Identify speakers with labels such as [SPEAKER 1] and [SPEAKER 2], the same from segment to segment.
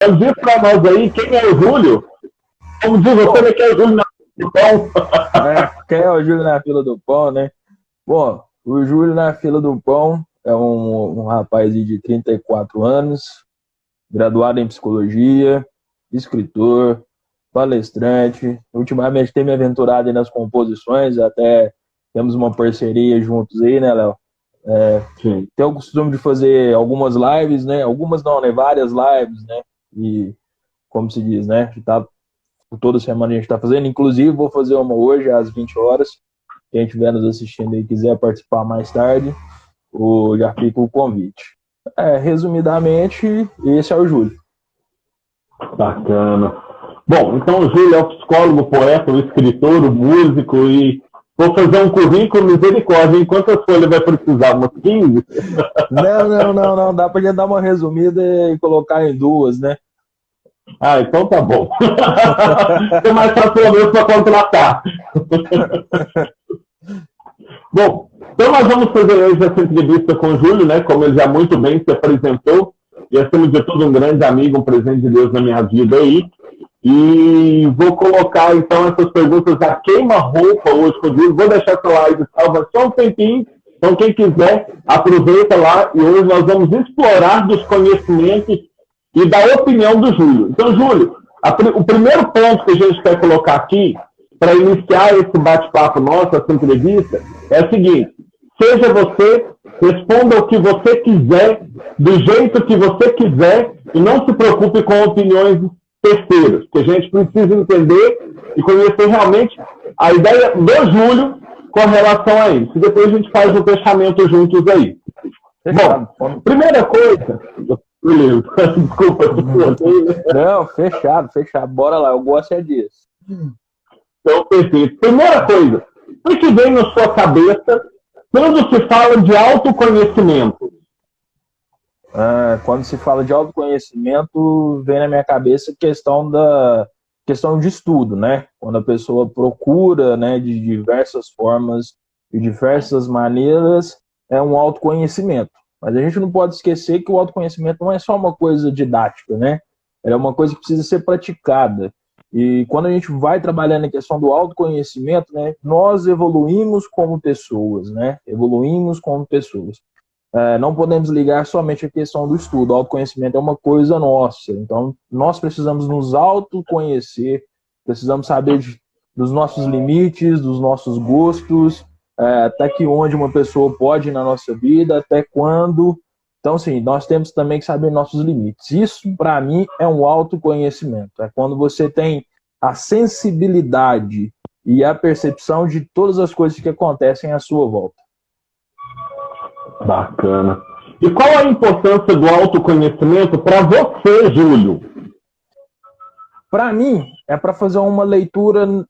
[SPEAKER 1] Então, diz para nós aí quem é o Júlio. Como diz você, quem é o Júlio na fila do pão?
[SPEAKER 2] Quem é o Júlio na fila do pão, né? Bom, o Júlio na fila do pão é um rapaz de 34 anos, graduado em psicologia, escritor, palestrante. Ultimamente tem me aventurado aí nas composições, até temos uma parceria juntos aí, né, Léo? Tenho o costume de fazer algumas lives, né? Algumas não, né? Várias lives, né? E, como se diz, né? Toda semana a gente está fazendo. Inclusive, vou fazer uma hoje às 20 horas. Quem estiver nos assistindo e quiser participar mais tarde, já fica o convite. Resumidamente, esse é o Júlio.
[SPEAKER 1] Bacana. Bom, então o Júlio é o psicólogo, o poeta, o escritor, o músico e vou fazer um currículo misericórdia. Em quantas folhas vai precisar? Umas 15?
[SPEAKER 2] Não. Dá pra gente dar uma resumida e colocar em 2, né?
[SPEAKER 1] Ah, então tá bom. Tem mais fácil mesmo para contratar. Bom, então nós vamos fazer hoje essa entrevista com o Júlio, né? Como ele já muito bem se apresentou. E acima de tudo, um grande amigo, um presente de Deus na minha vida aí. E vou colocar, então, essas perguntas a queima-roupa hoje com o Júlio. Vou deixar essa live salva só um tempinho. Então, quem quiser, aproveita lá. E hoje nós vamos explorar dos conhecimentos e da opinião do Júlio. Então, Júlio, o primeiro ponto que a gente quer colocar aqui, para iniciar esse bate-papo nosso, essa entrevista, é o seguinte: seja você, responda o que você quiser, do jeito que você quiser, e não se preocupe com opiniões terceiras, que a gente precisa entender e conhecer realmente a ideia do Júlio com relação a isso. E depois a gente faz o fechamento juntos aí. Bom, primeira coisa... Beleza, desculpa.
[SPEAKER 2] Não, fechado. Bora lá, eu gosto é disso.
[SPEAKER 1] Então, perfeito. Primeira coisa, o que vem na sua cabeça quando se fala de autoconhecimento?
[SPEAKER 2] Quando se fala de autoconhecimento, vem na minha cabeça questão de estudo, né? Quando a pessoa procura, né, de diversas formas, de diversas maneiras, é um autoconhecimento. Mas a gente não pode esquecer que o autoconhecimento não é só uma coisa didática, né? É uma coisa que precisa ser praticada. E quando a gente vai trabalhando na questão do autoconhecimento, né, nós evoluímos como pessoas, né? Não podemos ligar somente a questão do estudo. O autoconhecimento é uma coisa nossa. Então, nós precisamos nos autoconhecer, precisamos saber dos nossos limites, dos nossos gostos, até que onde uma pessoa pode ir na nossa vida, até quando. Então, sim, nós temos também que saber nossos limites. Isso, para mim, é um autoconhecimento. É quando você tem a sensibilidade e a percepção de todas as coisas que acontecem à sua volta.
[SPEAKER 1] Bacana. E qual a importância do autoconhecimento para você, Júlio?
[SPEAKER 2] Para mim, é para fazer uma leitura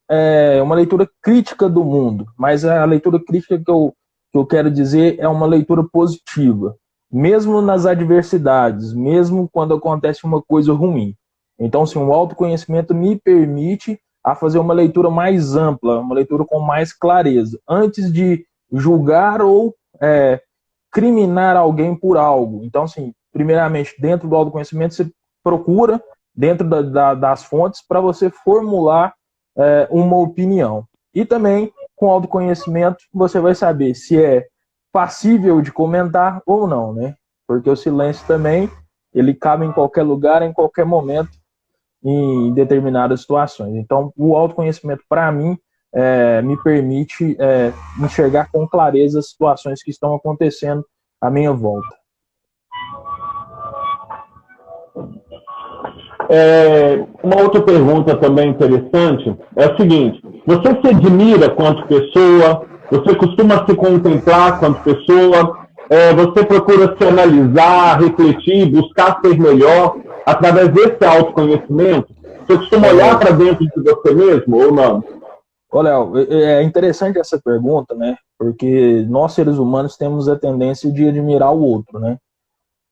[SPEAKER 2] crítica do mundo. Mas a leitura crítica que eu quero dizer é uma leitura positiva. Mesmo nas adversidades, mesmo quando acontece uma coisa ruim. Então, assim, o autoconhecimento me permite a fazer uma leitura mais ampla, uma leitura com mais clareza, antes de julgar ou criminar alguém por algo. Então, assim, primeiramente, dentro do autoconhecimento, você procura, dentro das fontes, para você formular uma opinião. E também, com autoconhecimento, você vai saber se é passível de comentar ou não, né? Porque o silêncio também, ele cabe em qualquer lugar, em qualquer momento, em determinadas situações. Então, o autoconhecimento, para mim, me permite enxergar com clareza as situações que estão acontecendo à minha volta.
[SPEAKER 1] Uma outra pergunta também interessante é o seguinte: você se admira quanto pessoa? Você costuma se contemplar quanto pessoa? Você procura se analisar, refletir, buscar ser melhor através desse autoconhecimento? Você costuma olhar para dentro de você mesmo ou não?
[SPEAKER 2] Ô, Léo, é interessante essa pergunta, né? Porque nós, seres humanos, temos a tendência de admirar o outro, né?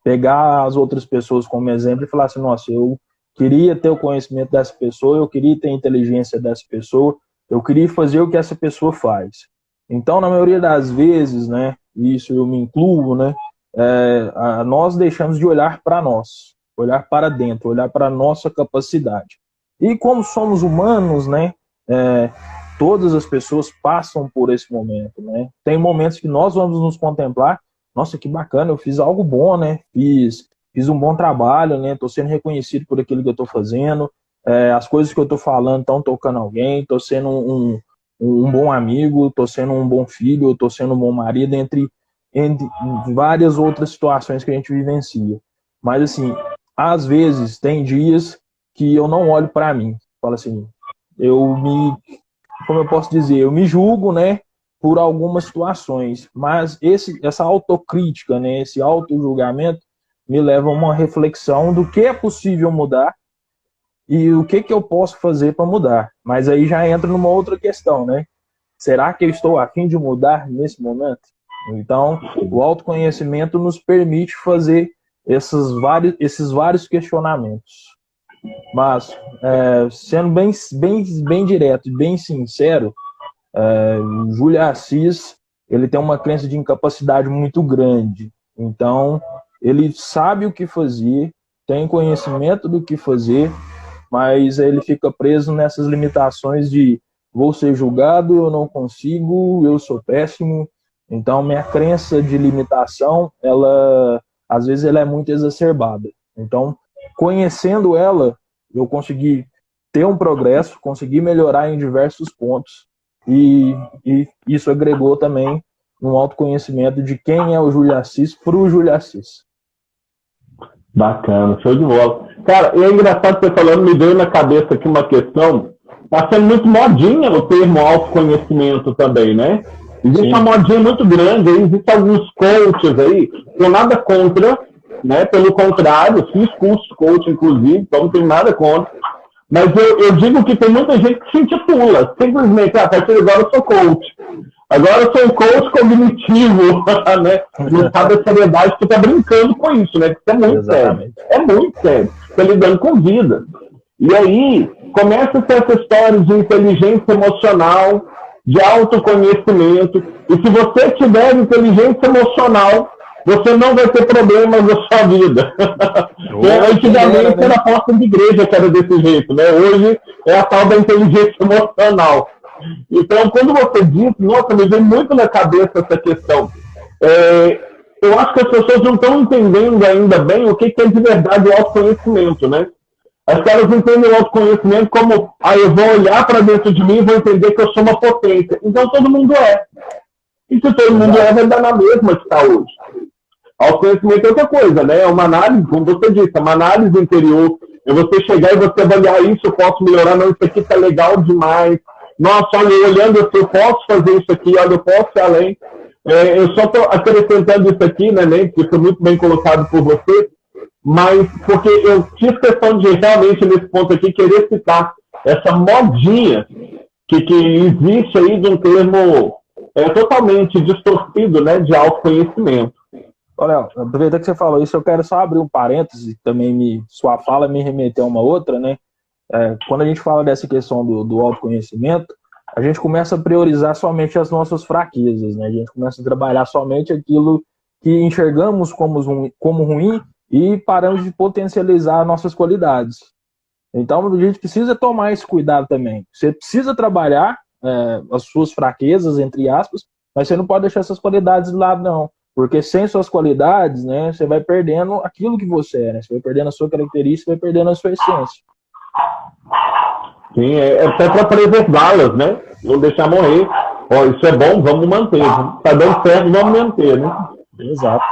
[SPEAKER 2] Pegar as outras pessoas como exemplo e falar assim: nossa, eu queria ter o conhecimento dessa pessoa, eu queria ter a inteligência dessa pessoa, eu queria fazer o que essa pessoa faz. Então, na maioria das vezes, né, isso eu me incluo, né, nós deixamos de olhar para nós. olhar para dentro, olhar para a nossa capacidade. E como somos humanos, né, todas as pessoas passam por esse momento, né? Tem momentos que nós vamos nos contemplar, nossa, que bacana, eu fiz algo bom, né? Fiz um bom trabalho, né? Estou sendo reconhecido por aquilo que eu estou fazendo, as coisas que eu estou falando estão tocando alguém, estou sendo um bom amigo, estou sendo um bom filho, estou sendo um bom marido, entre várias outras situações que a gente vivencia. Mas, assim, às vezes, tem dias que eu não olho para mim. Falo assim, como eu posso dizer, eu me julgo, né, por algumas situações, mas essa autocrítica, né, esse autojulgamento me leva a uma reflexão do que é possível mudar e o que eu posso fazer para mudar. Mas aí já entra numa outra questão, né? Será que eu estou a fim de mudar nesse momento? Então, o autoconhecimento nos permite fazer esses vários questionamentos. Mas, sendo bem direto e bem sincero, o Júlio Assis, ele tem uma crença de incapacidade muito grande. Então, ele sabe o que fazer, tem conhecimento do que fazer, mas ele fica preso nessas limitações de vou ser julgado, eu não consigo, eu sou péssimo. Então, minha crença de limitação, às vezes ela é muito exacerbada. Então, conhecendo ela, eu consegui ter um progresso, consegui melhorar em diversos pontos, e isso agregou também um autoconhecimento de quem é o Júlio Assis para o Júlio Assis.
[SPEAKER 1] Bacana, show de bola. Cara, e é engraçado você falando, me veio na cabeça aqui uma questão, tá sendo muito modinha o termo autoconhecimento também, né? Existe uma modinha muito grande, aí existem alguns coaches aí, não nada contra, né? Pelo contrário, fiz curso de coach, inclusive, então não tenho nada contra. Mas eu digo que tem muita gente que se intitula, simplesmente, a partir de agora eu sou coach. Agora eu sou um coach cognitivo, né? Não sabe a seriedade que tá brincando com isso, né? Isso é muito sério. É muito sério. Tá lidando com vida. E aí, começa essa história de inteligência emocional, de autoconhecimento. E se você tiver inteligência emocional, você não vai ter problemas na sua vida. Antigamente era a porta de igreja que era desse jeito, né? Hoje é a tal da inteligência emocional. Então, quando você diz, nossa, me vem muito na cabeça essa questão. Eu acho que as pessoas não estão entendendo ainda bem o que é de verdade o autoconhecimento, né? As caras entendem o autoconhecimento como, eu vou olhar para dentro de mim e vou entender que eu sou uma potência. Então, todo mundo é. E se todo mundo vai dar na mesma que está hoje. Autoconhecimento é outra coisa, né? É uma análise, como você disse, é uma análise interior. É você chegar e você avaliar isso, eu posso melhorar, não, isso aqui está legal demais. Nossa, olha, olhando assim, eu posso fazer isso aqui, olha, eu posso ir além. Eu só estou acrescentando isso aqui, né, porque foi muito bem colocado por você, mas porque eu fiz questão de realmente, nesse ponto aqui, querer citar essa modinha que existe aí de um termo totalmente distorcido, né, de autoconhecimento.
[SPEAKER 2] Olha, aproveitando que você falou isso, eu quero só abrir um parêntese, também sua fala me remeteu a uma outra, né? Quando a gente fala dessa questão do autoconhecimento, a gente começa a priorizar somente as nossas fraquezas, né? A gente começa a trabalhar somente aquilo que enxergamos como ruim e paramos de potencializar nossas qualidades. Então, a gente precisa tomar esse cuidado também. Você precisa trabalhar as suas fraquezas, entre aspas, mas você não pode deixar essas qualidades de lado, não. Porque sem suas qualidades, né, você vai perdendo aquilo que você é, né? Você vai perdendo a sua característica, vai perdendo a sua essência.
[SPEAKER 1] Sim, até para preservá-las, né? Não deixar morrer. Isso é bom, vamos manter. Está dando certo, vamos manter, né?
[SPEAKER 2] Exato.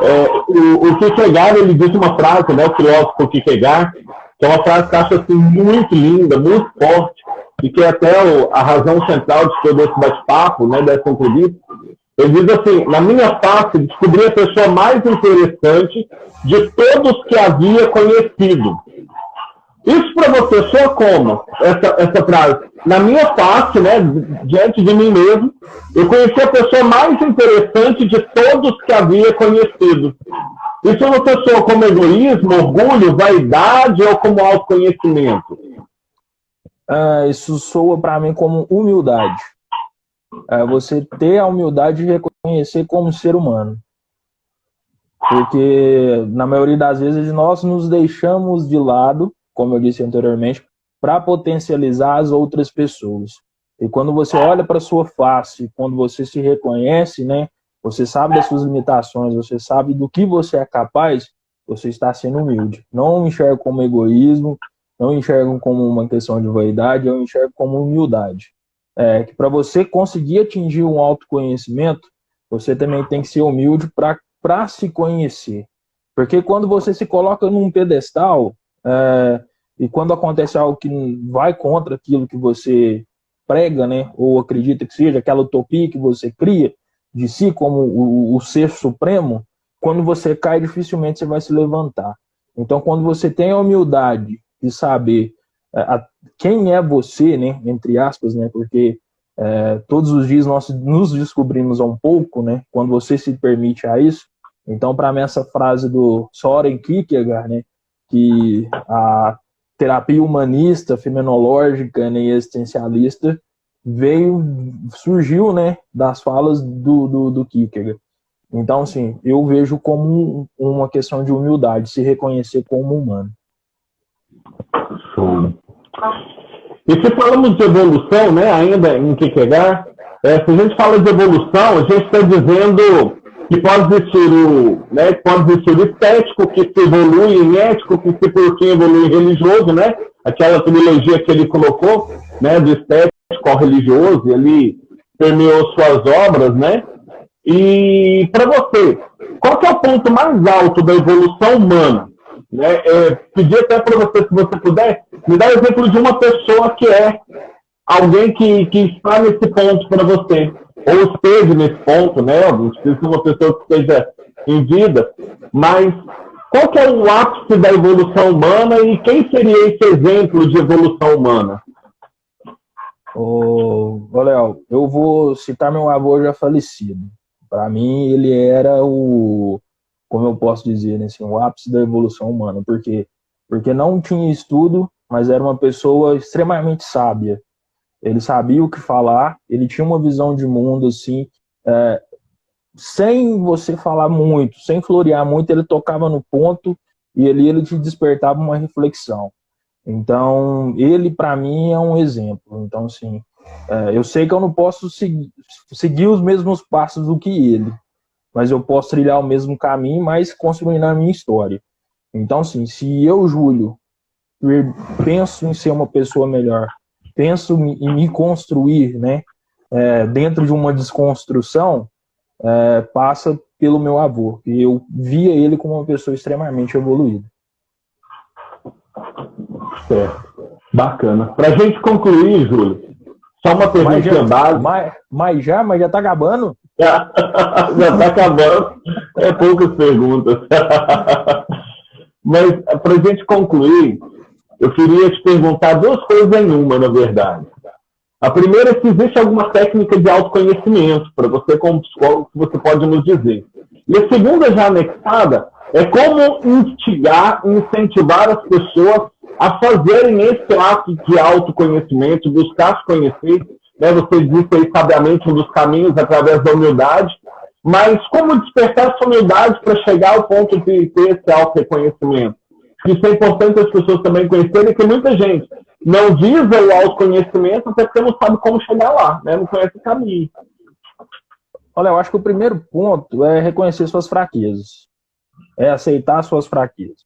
[SPEAKER 1] O Kierkegaard, ele diz uma frase, né? O filósofo Kierkegaard, que é uma frase que eu acho assim, muito linda, muito forte, e que é até a razão central de todo esse bate-papo, né? Dessa entrevista. Ele diz assim, na minha face, descobri a pessoa mais interessante de todos que havia conhecido. Isso para você soa como? Essa frase. Na minha face, né, diante de mim mesmo, eu conheci a pessoa mais interessante de todos que havia conhecido. Isso você soa como egoísmo, orgulho, vaidade ou como autoconhecimento?
[SPEAKER 2] Isso soa para mim como humildade. Você ter a humildade de reconhecer como ser humano. Porque, na maioria das vezes, nós nos deixamos de lado, como eu disse anteriormente, para potencializar as outras pessoas. E quando você olha para a sua face, quando você se reconhece, né, você sabe das suas limitações, você sabe do que você é capaz, você está sendo humilde. Não enxergo como egoísmo, não enxergo como uma questão de vaidade, eu enxergo como humildade. Que para você conseguir atingir um autoconhecimento, você também tem que ser humilde para se conhecer. Porque quando você se coloca num pedestal, e quando acontece algo que vai contra aquilo que você prega, né, ou acredita que seja, aquela utopia que você cria de si como o ser supremo, quando você cai, dificilmente você vai se levantar. Então, quando você tem a humildade de saber quem é você, né, entre aspas, né, porque todos os dias nós nos descobrimos um pouco, né, quando você se permite a isso. Então, para mim, essa frase do Søren Kierkegaard, né, que a terapia humanista, fenomenológica, né, e existencialista surgiu, né, das falas do Kierkegaard. Então, assim, eu vejo como uma questão de humildade, se reconhecer como humano.
[SPEAKER 1] Show. E se falamos de evolução, né, ainda em Kierkegaard, se a gente fala de evolução, a gente está dizendo que pode existir o estético, que se evolui em ético, que se por fim evolui em religioso, né? Aquela trilogia que ele colocou, né, do estético ao religioso, e ele permeou suas obras, né? E para você, qual que é o ponto mais alto da evolução humana? Né? Pedir até para você, se você puder, me dar o exemplo de uma pessoa que é alguém que está nesse ponto para você, ou esteve nesse ponto, né? Não precisa ser uma pessoa que esteja em vida, mas qual que é o ápice da evolução humana e quem seria esse exemplo de evolução humana?
[SPEAKER 2] Léo, eu vou citar meu avô já falecido. Para mim, ele era como eu posso dizer, né, assim, o ápice da evolução humana. Por quê? Porque não tinha estudo, mas era uma pessoa extremamente sábia. Ele sabia o que falar, ele tinha uma visão de mundo, assim, sem você falar muito, sem florear muito, ele tocava no ponto e ele te despertava uma reflexão. Então, ele, para mim, é um exemplo. Então, assim, eu sei que eu não posso seguir os mesmos passos do que ele, mas eu posso trilhar o mesmo caminho, mas construindo a minha história. Então, assim, se eu, Júlio, penso em ser uma pessoa melhor, penso em me construir, né, dentro de uma desconstrução, passa pelo meu avô. E eu via ele como uma pessoa extremamente evoluída.
[SPEAKER 1] Certo. Bacana. Para a gente concluir, Júlio, só uma pergunta básica.
[SPEAKER 2] Mas já está acabando?
[SPEAKER 1] Já está acabando. É poucas perguntas. Mas, para a gente concluir, eu queria te perguntar duas coisas em uma, na verdade. A primeira é se existe alguma técnica de autoconhecimento, para você, como psicólogo, que você pode nos dizer. E a segunda, já anexada, é como instigar, incentivar as pessoas a fazerem esse ato de autoconhecimento, buscar se conhecer. Né? Você disse aí, sabiamente, um dos caminhos através da humildade. Mas como despertar essa humildade para chegar ao ponto de ter esse auto-reconhecimento? Isso é importante as pessoas também conhecerem, que muita gente não visa o autoconhecimento até porque não sabe como chegar lá, né? Não conhece o caminho.
[SPEAKER 2] Olha, eu acho que o primeiro ponto é reconhecer suas fraquezas. É aceitar suas fraquezas.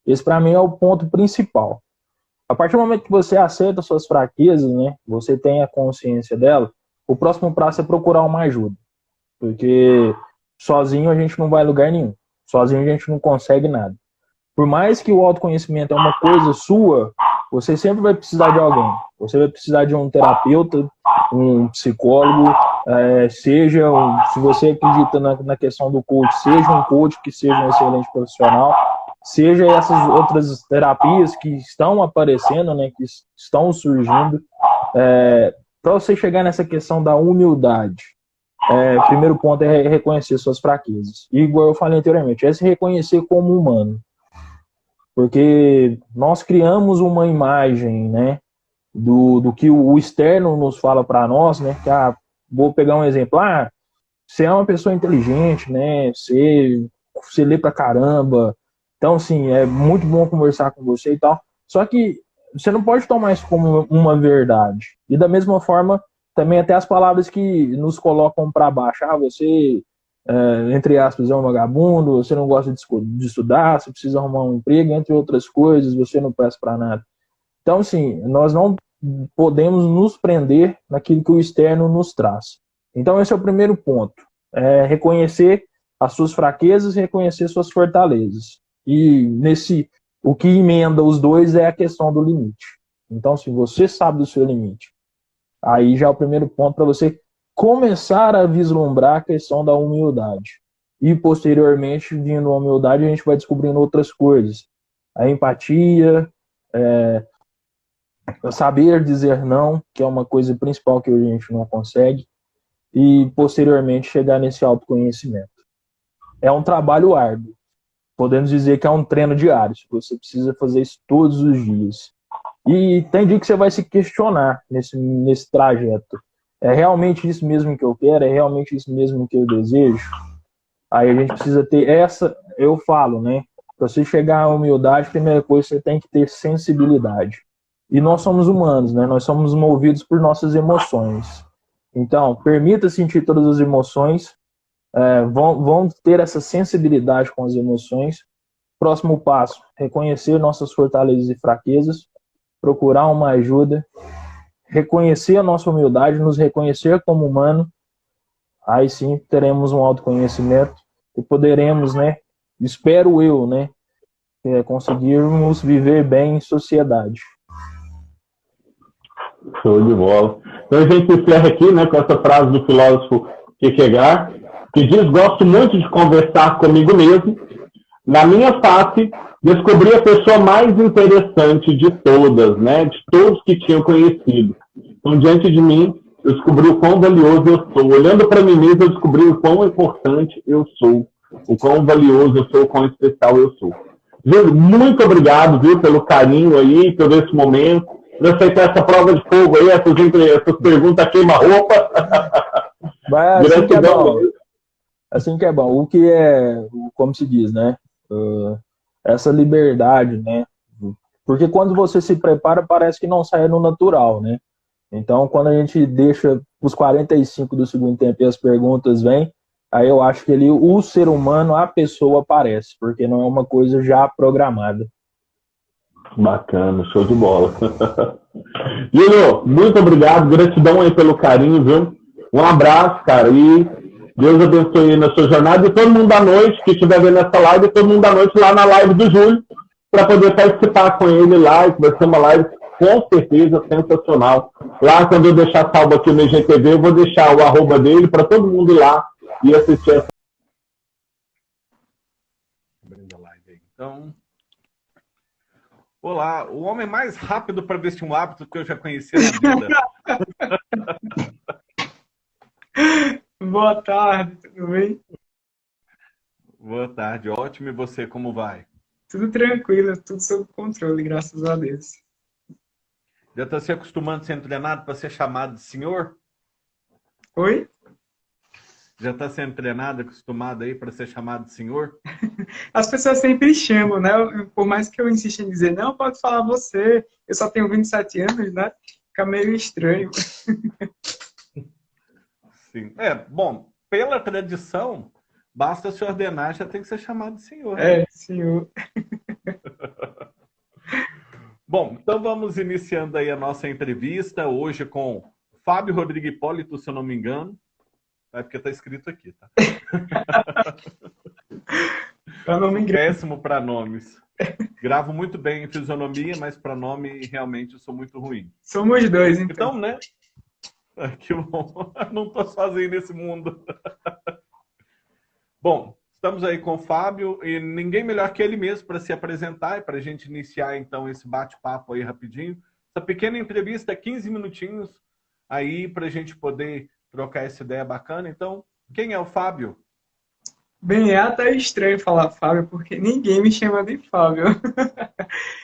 [SPEAKER 2] Esse, para mim, é o ponto principal. A partir do momento que você aceita suas fraquezas, né, você tem a consciência dela, o próximo passo é procurar uma ajuda. Porque sozinho a gente não vai a lugar nenhum. Sozinho a gente não consegue nada. Por mais que o autoconhecimento é uma coisa sua, você sempre vai precisar de alguém. Você vai precisar de um terapeuta, um psicólogo, se você acredita na questão do coach, seja um coach que seja um excelente profissional, seja essas outras terapias que estão aparecendo, né, que estão surgindo, para você chegar nessa questão da humildade. O primeiro ponto é reconhecer suas fraquezas. E, igual eu falei anteriormente, é se reconhecer como humano. Porque nós criamos uma imagem, né, do que o externo nos fala para nós, né, que, vou pegar um exemplo, você é uma pessoa inteligente, né, você você lê pra caramba. Então, assim, é muito bom conversar com você e tal. Só que você não pode tomar isso como uma verdade. E da mesma forma, também até as palavras que nos colocam para baixo. Ah, você, entre aspas, é um vagabundo, você não gosta de estudar, você precisa arrumar um emprego, entre outras coisas, você não presta para nada. Então, assim, nós não podemos nos prender naquilo que o externo nos traz. Então, esse é o primeiro ponto. É reconhecer as suas fraquezas e reconhecer suas fortalezas. E o que emenda os dois é a questão do limite. Então, se você sabe do seu limite, aí já é o primeiro ponto para você começar a vislumbrar a questão da humildade. E, posteriormente, vindo a humildade, a gente vai descobrindo outras coisas. A empatia, saber dizer não, que é uma coisa principal que a gente não consegue, e, posteriormente, chegar nesse autoconhecimento. É um trabalho árduo. Podemos dizer que é um treino diário. Você precisa fazer isso todos os dias. E tem dia que você vai se questionar nesse trajeto. É realmente isso mesmo que eu quero? É realmente isso mesmo que eu desejo? Aí a gente precisa ter eu falo, né? Para você chegar à humildade, a primeira coisa, você tem que ter sensibilidade. E nós somos humanos, né? Nós somos movidos por nossas emoções. Então, permita sentir todas as emoções, vão ter essa sensibilidade com as emoções. Próximo passo, reconhecer nossas fortalezas e fraquezas, procurar uma ajuda, reconhecer a nossa humildade, nos reconhecer como humano. Aí sim teremos um autoconhecimento e poderemos, né, espero eu, né, conseguirmos viver bem em sociedade.
[SPEAKER 1] Show de bola. Então a gente encerra aqui, né, com essa frase do filósofo Kierkegaard, que diz: gosto muito de conversar comigo mesmo. Na minha face, descobri a pessoa mais interessante de todas, né, de todos que tinham conhecido. Então, diante de mim, eu descobri o quão valioso eu sou. Olhando para mim mesmo, eu descobri o quão importante eu sou, o quão valioso eu sou, o quão especial eu sou. Júlio, muito obrigado, viu, pelo carinho aí, por esse momento, por aceitar essa prova de fogo aí, essas perguntas queima-roupa.
[SPEAKER 2] Assim que é bom. Assim que é bom. O que é, como se diz, né? Essa liberdade, né? Porque quando você se prepara, parece que não sai no natural, né? Então, quando a gente deixa os 45 do segundo tempo e as perguntas vêm, aí eu acho que o ser humano, a pessoa aparece, porque não é uma coisa já programada.
[SPEAKER 1] Bacana, show de bola. Júlio, muito obrigado, gratidão aí pelo carinho, viu? Um abraço, cara, e Deus abençoe na sua jornada, e todo mundo da noite que estiver vendo essa live, todo mundo da noite lá na live do Júlio, para poder participar com ele lá, que vai ser uma live com certeza sensacional. Lá, quando eu deixar salvo aqui no IGTV, eu vou deixar o @ dele para todo mundo ir lá e assistir essa.
[SPEAKER 3] Então, olá, o homem mais rápido para vestir um hábito que eu já conheci na vida.
[SPEAKER 4] Boa tarde, tudo bem?
[SPEAKER 3] Boa tarde, ótimo. E você, como vai?
[SPEAKER 4] Tudo tranquilo, tudo sob controle, graças a Deus.
[SPEAKER 3] Já está se acostumando a ser treinado para ser chamado de senhor?
[SPEAKER 4] Oi?
[SPEAKER 3] Já está sendo treinado, acostumado aí para ser chamado de senhor?
[SPEAKER 4] As pessoas sempre chamam, né? Por mais que eu insista em dizer, não, pode falar você, eu só tenho 27 anos, né? Fica meio estranho.
[SPEAKER 3] Sim. Bom, pela tradição, basta se ordenar, já tem que ser chamado de senhor.
[SPEAKER 4] Senhor.
[SPEAKER 3] Bom, então vamos iniciando aí a nossa entrevista hoje com Fábio Rodrigo Hipólito, se eu não me engano. É porque está escrito aqui, tá?
[SPEAKER 4] Eu não me engano.
[SPEAKER 3] Péssimo para nomes. Gravo muito bem em fisionomia, mas para nome realmente eu sou muito ruim.
[SPEAKER 4] Somos dois, então.
[SPEAKER 3] Então, né? Que bom. Não estou sozinho nesse mundo. Bom, estamos aí com o Fábio e ninguém melhor que ele mesmo para se apresentar e para a gente iniciar então esse bate-papo aí rapidinho. Essa pequena entrevista, 15 minutinhos aí para a gente poder trocar essa ideia bacana. Então, quem é o Fábio?
[SPEAKER 4] Bem, é até estranho falar Fábio, porque ninguém me chama de Fábio.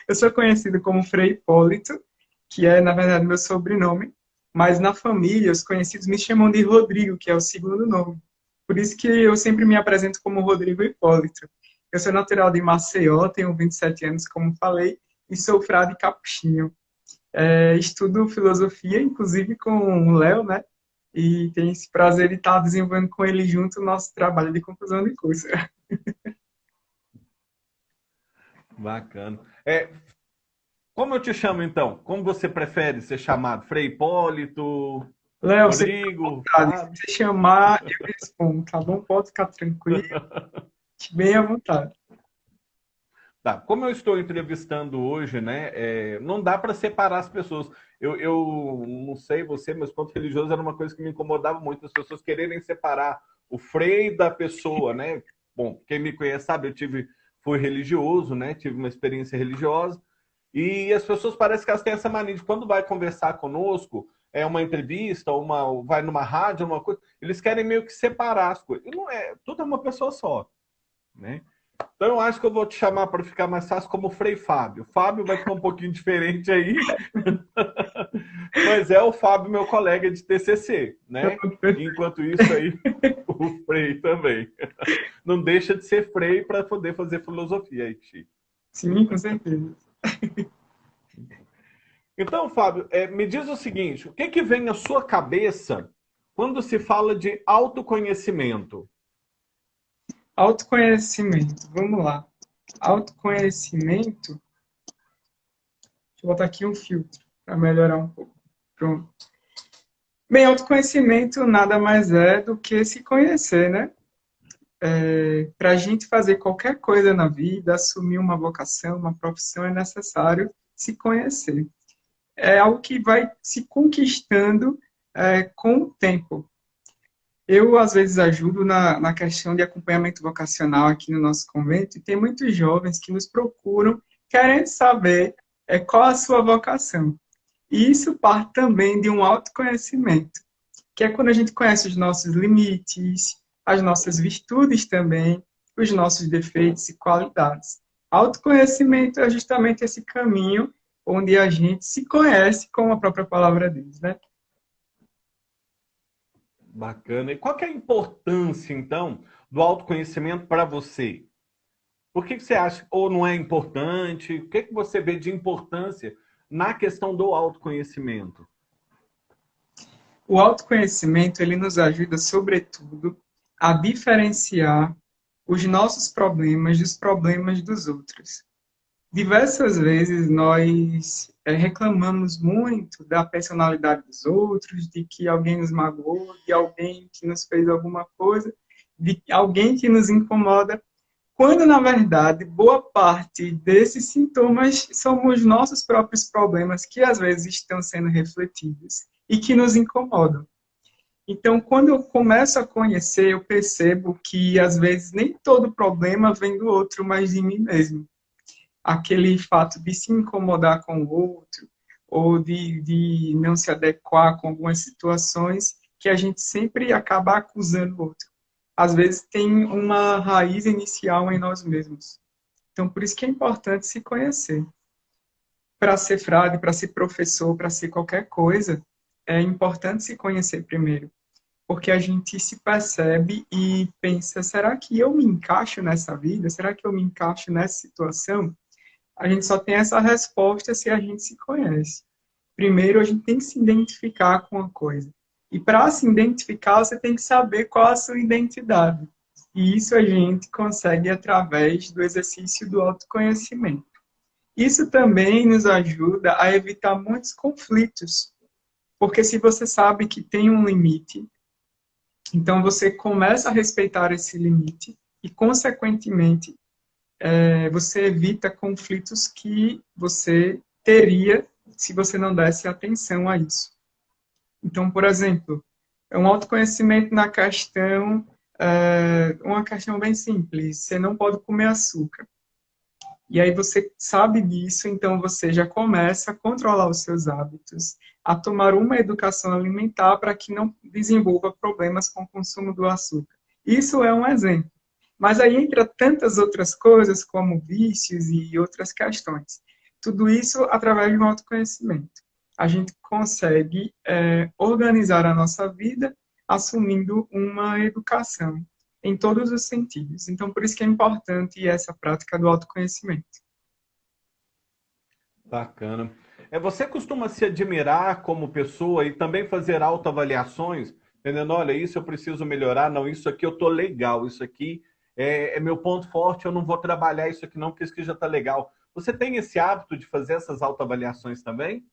[SPEAKER 4] Eu sou conhecido como Frei Hipólito, que é, na verdade, meu sobrenome. Mas na família, os conhecidos me chamam de Rodrigo, que é o segundo nome. Por isso que eu sempre me apresento como Rodrigo Hipólito. Eu sou natural de Maceió, tenho 27 anos, como falei, e sou frade capuchinho. Estudo filosofia, inclusive com o Léo, né? E tenho esse prazer de estar desenvolvendo com ele junto o nosso trabalho de conclusão de curso.
[SPEAKER 3] Bacana. Como eu te chamo, então? Como você prefere ser chamado? Frei Hipólito,
[SPEAKER 4] Léo, você fica à
[SPEAKER 3] Rodrigo,
[SPEAKER 4] vontade.
[SPEAKER 3] Fábio?
[SPEAKER 4] Se você chamar, eu respondo, tá bom? Pode ficar tranquilo, bem à vontade.
[SPEAKER 3] Tá. Como eu estou entrevistando hoje, né? Não dá para separar as pessoas. Eu não sei você, mas ponto religioso era uma coisa que me incomodava muito, as pessoas quererem separar o frei da pessoa, né? Bom, quem me conhece sabe, fui religioso, né? Tive uma experiência religiosa. E as pessoas parecem que elas têm essa mania de quando vai conversar conosco, uma entrevista, vai numa rádio, uma coisa, eles querem meio que separar as coisas. E não é, tudo é uma pessoa só, né? Então eu acho que eu vou te chamar para ficar mais fácil como Frei Fábio. Fábio vai ficar um pouquinho diferente aí, mas é o Fábio, meu colega de TCC, né? Enquanto isso aí, o Frei também. Não deixa de ser Frei para poder fazer filosofia aí, Chico.
[SPEAKER 4] Sim, com certeza.
[SPEAKER 3] Então, Fábio, me diz o seguinte, o que vem à sua cabeça quando se fala de autoconhecimento?
[SPEAKER 4] Autoconhecimento, vamos lá. Autoconhecimento, deixa eu botar aqui um filtro para melhorar um pouco. Pronto. Bem, autoconhecimento nada mais é do que se conhecer, né? Para a gente fazer qualquer coisa na vida, assumir uma vocação, uma profissão, é necessário se conhecer. É algo que vai se conquistando com o tempo. Eu, às vezes, ajudo na questão de acompanhamento vocacional aqui no nosso convento, e tem muitos jovens que nos procuram querendo saber qual a sua vocação. E isso parte também de um autoconhecimento, que é quando a gente conhece os nossos limites, as nossas virtudes também, os nossos defeitos e qualidades. Autoconhecimento é justamente esse caminho onde a gente se conhece, como a própria palavra diz, né?
[SPEAKER 3] Bacana. E qual que é a importância, então, do autoconhecimento para você? Por que você acha ou não é importante? O que você vê de importância na questão do autoconhecimento?
[SPEAKER 4] O autoconhecimento, ele nos ajuda, sobretudo, a diferenciar os nossos problemas dos problemas dos outros. Diversas vezes nós reclamamos muito da personalidade dos outros, de que alguém nos magoou, de alguém que nos fez alguma coisa, de alguém que nos incomoda, quando, na verdade, boa parte desses sintomas são os nossos próprios problemas que, às vezes, estão sendo refletidos e que nos incomodam. Então, quando eu começo a conhecer, eu percebo que, às vezes, nem todo problema vem do outro, mas de mim mesmo. Aquele fato de se incomodar com o outro, ou de não se adequar com algumas situações, que a gente sempre acaba acusando o outro. Às vezes tem uma raiz inicial em nós mesmos. Então, por isso que é importante se conhecer. Para ser frade, para ser professor, para ser qualquer coisa, é importante se conhecer primeiro. Porque a gente se percebe e pensa, será que eu me encaixo nessa vida? Será que eu me encaixo nessa situação? A gente só tem essa resposta se a gente se conhece. Primeiro, a gente tem que se identificar com a coisa. E para se identificar, você tem que saber qual a sua identidade. E isso a gente consegue através do exercício do autoconhecimento. Isso também nos ajuda a evitar muitos conflitos. Porque se você sabe que tem um limite, então você começa a respeitar esse limite e, consequentemente, você evita conflitos que você teria se você não desse atenção a isso. Então, por exemplo, um autoconhecimento na questão, uma questão bem simples, você não pode comer açúcar. E aí você sabe disso, então você já começa a controlar os seus hábitos, a tomar uma educação alimentar para que não desenvolva problemas com o consumo do açúcar. Isso é um exemplo. Mas aí entra tantas outras coisas, como vícios e outras questões. Tudo isso através do autoconhecimento. A gente consegue organizar a nossa vida assumindo uma educação em todos os sentidos. Então, por isso que é importante essa prática do autoconhecimento.
[SPEAKER 3] Bacana. Você costuma se admirar como pessoa e também fazer autoavaliações, entendendo, olha, isso eu preciso melhorar, não, isso aqui eu tô legal, isso aqui é meu ponto forte, eu não vou trabalhar isso aqui não, porque isso aqui já tá legal. Você tem esse hábito de fazer essas autoavaliações também?